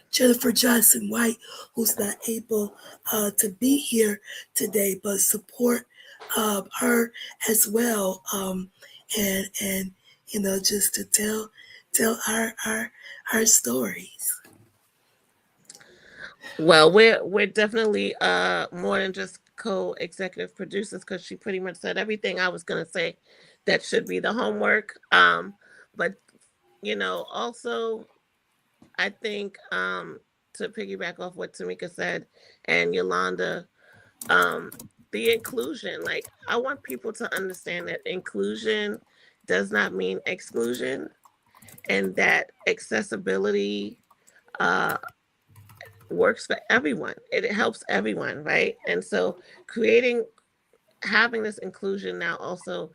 Jennifer Johnson White, who's not able to be here today, but support her as well. And just to tell our stories. Well, we're definitely more than just co-executive producers, because she pretty much said everything I was gonna say that should be the homework. But also I think, to piggyback off what Tamika said and Yolanda, um, the inclusion, like, I want people to understand that inclusion does not mean exclusion, and that accessibility uh works for everyone. It helps everyone, right? And so having this inclusion now also,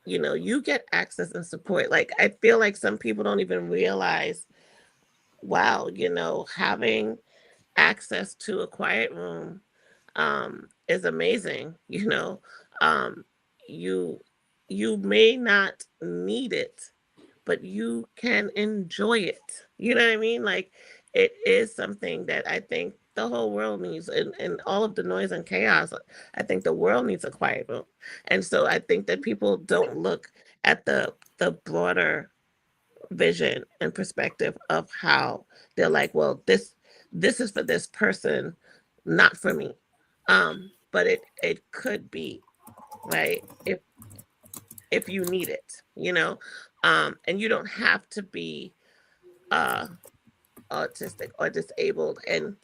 you get access and support. Like, I feel like some people don't even realize, wow, having access to a quiet room is amazing. Um you you may not need it, but you can enjoy it. You know what I mean? Like, it is something that I think the whole world needs, and all of the noise and chaos. I think the world needs a quiet room. And so I think that people don't look at the broader vision and perspective of how they're like, well, this is for this person, not for me. But it could be, right, if you need it, and you don't have to be uh autistic or disabled. And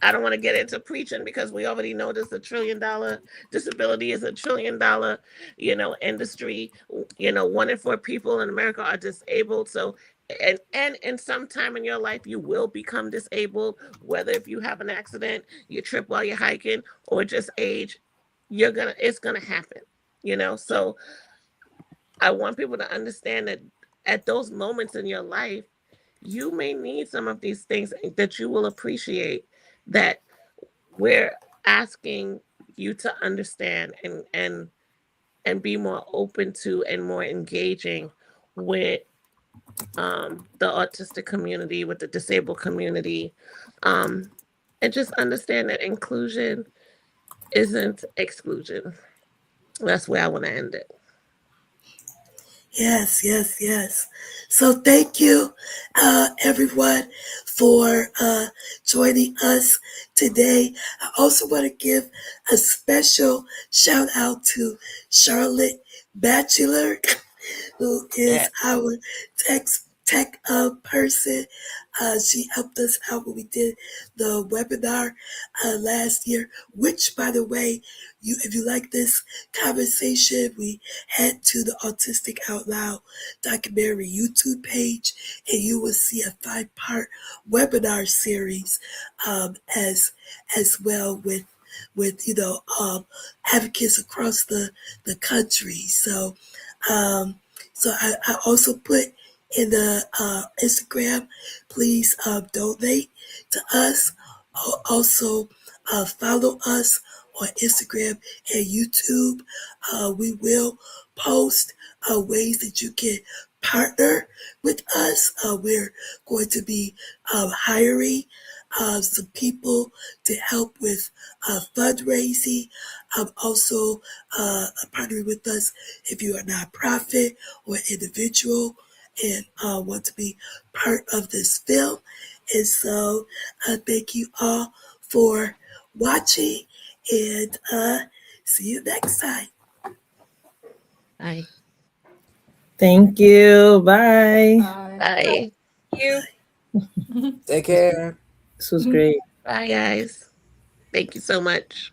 I don't want to get into preaching, because we already know this $1 trillion disability is $1 trillion industry. 1 in 4 people in America are disabled. So, and in some time in your life you will become disabled, whether if you have an accident, you trip while you're hiking, or just age, it's gonna happen. So I want people to understand that at those moments in your life, you may need some of these things that you will appreciate, that we're asking you to understand, and be more open to, and more engaging with the autistic community, with the disabled community, and just understand that inclusion isn't exclusion. That's where I want to end it. Yes, yes, yes. So thank you, everyone, for joining us today. I also want to give a special shout out to Charlotte Batchelor, who is our tech person. She helped us out when we did the webinar last year, which, by the way, if you like this conversation, we head to the Autistic Out Loud documentary YouTube page, and you will see a 5-part webinar series as well with advocates across the country. So I also put in the Instagram, please donate to us. Also follow us on Instagram and YouTube. We will post ways that you can partner with us. We're going to be hiring some people to help with fundraising. Also partnering with us if you're a nonprofit or individual and want to be part of this film. And so thank you all for watching, and see you next time. Bye. Thank you. Bye. Bye. Thank you. Take care. This was great. Bye, guys. Thank you so much.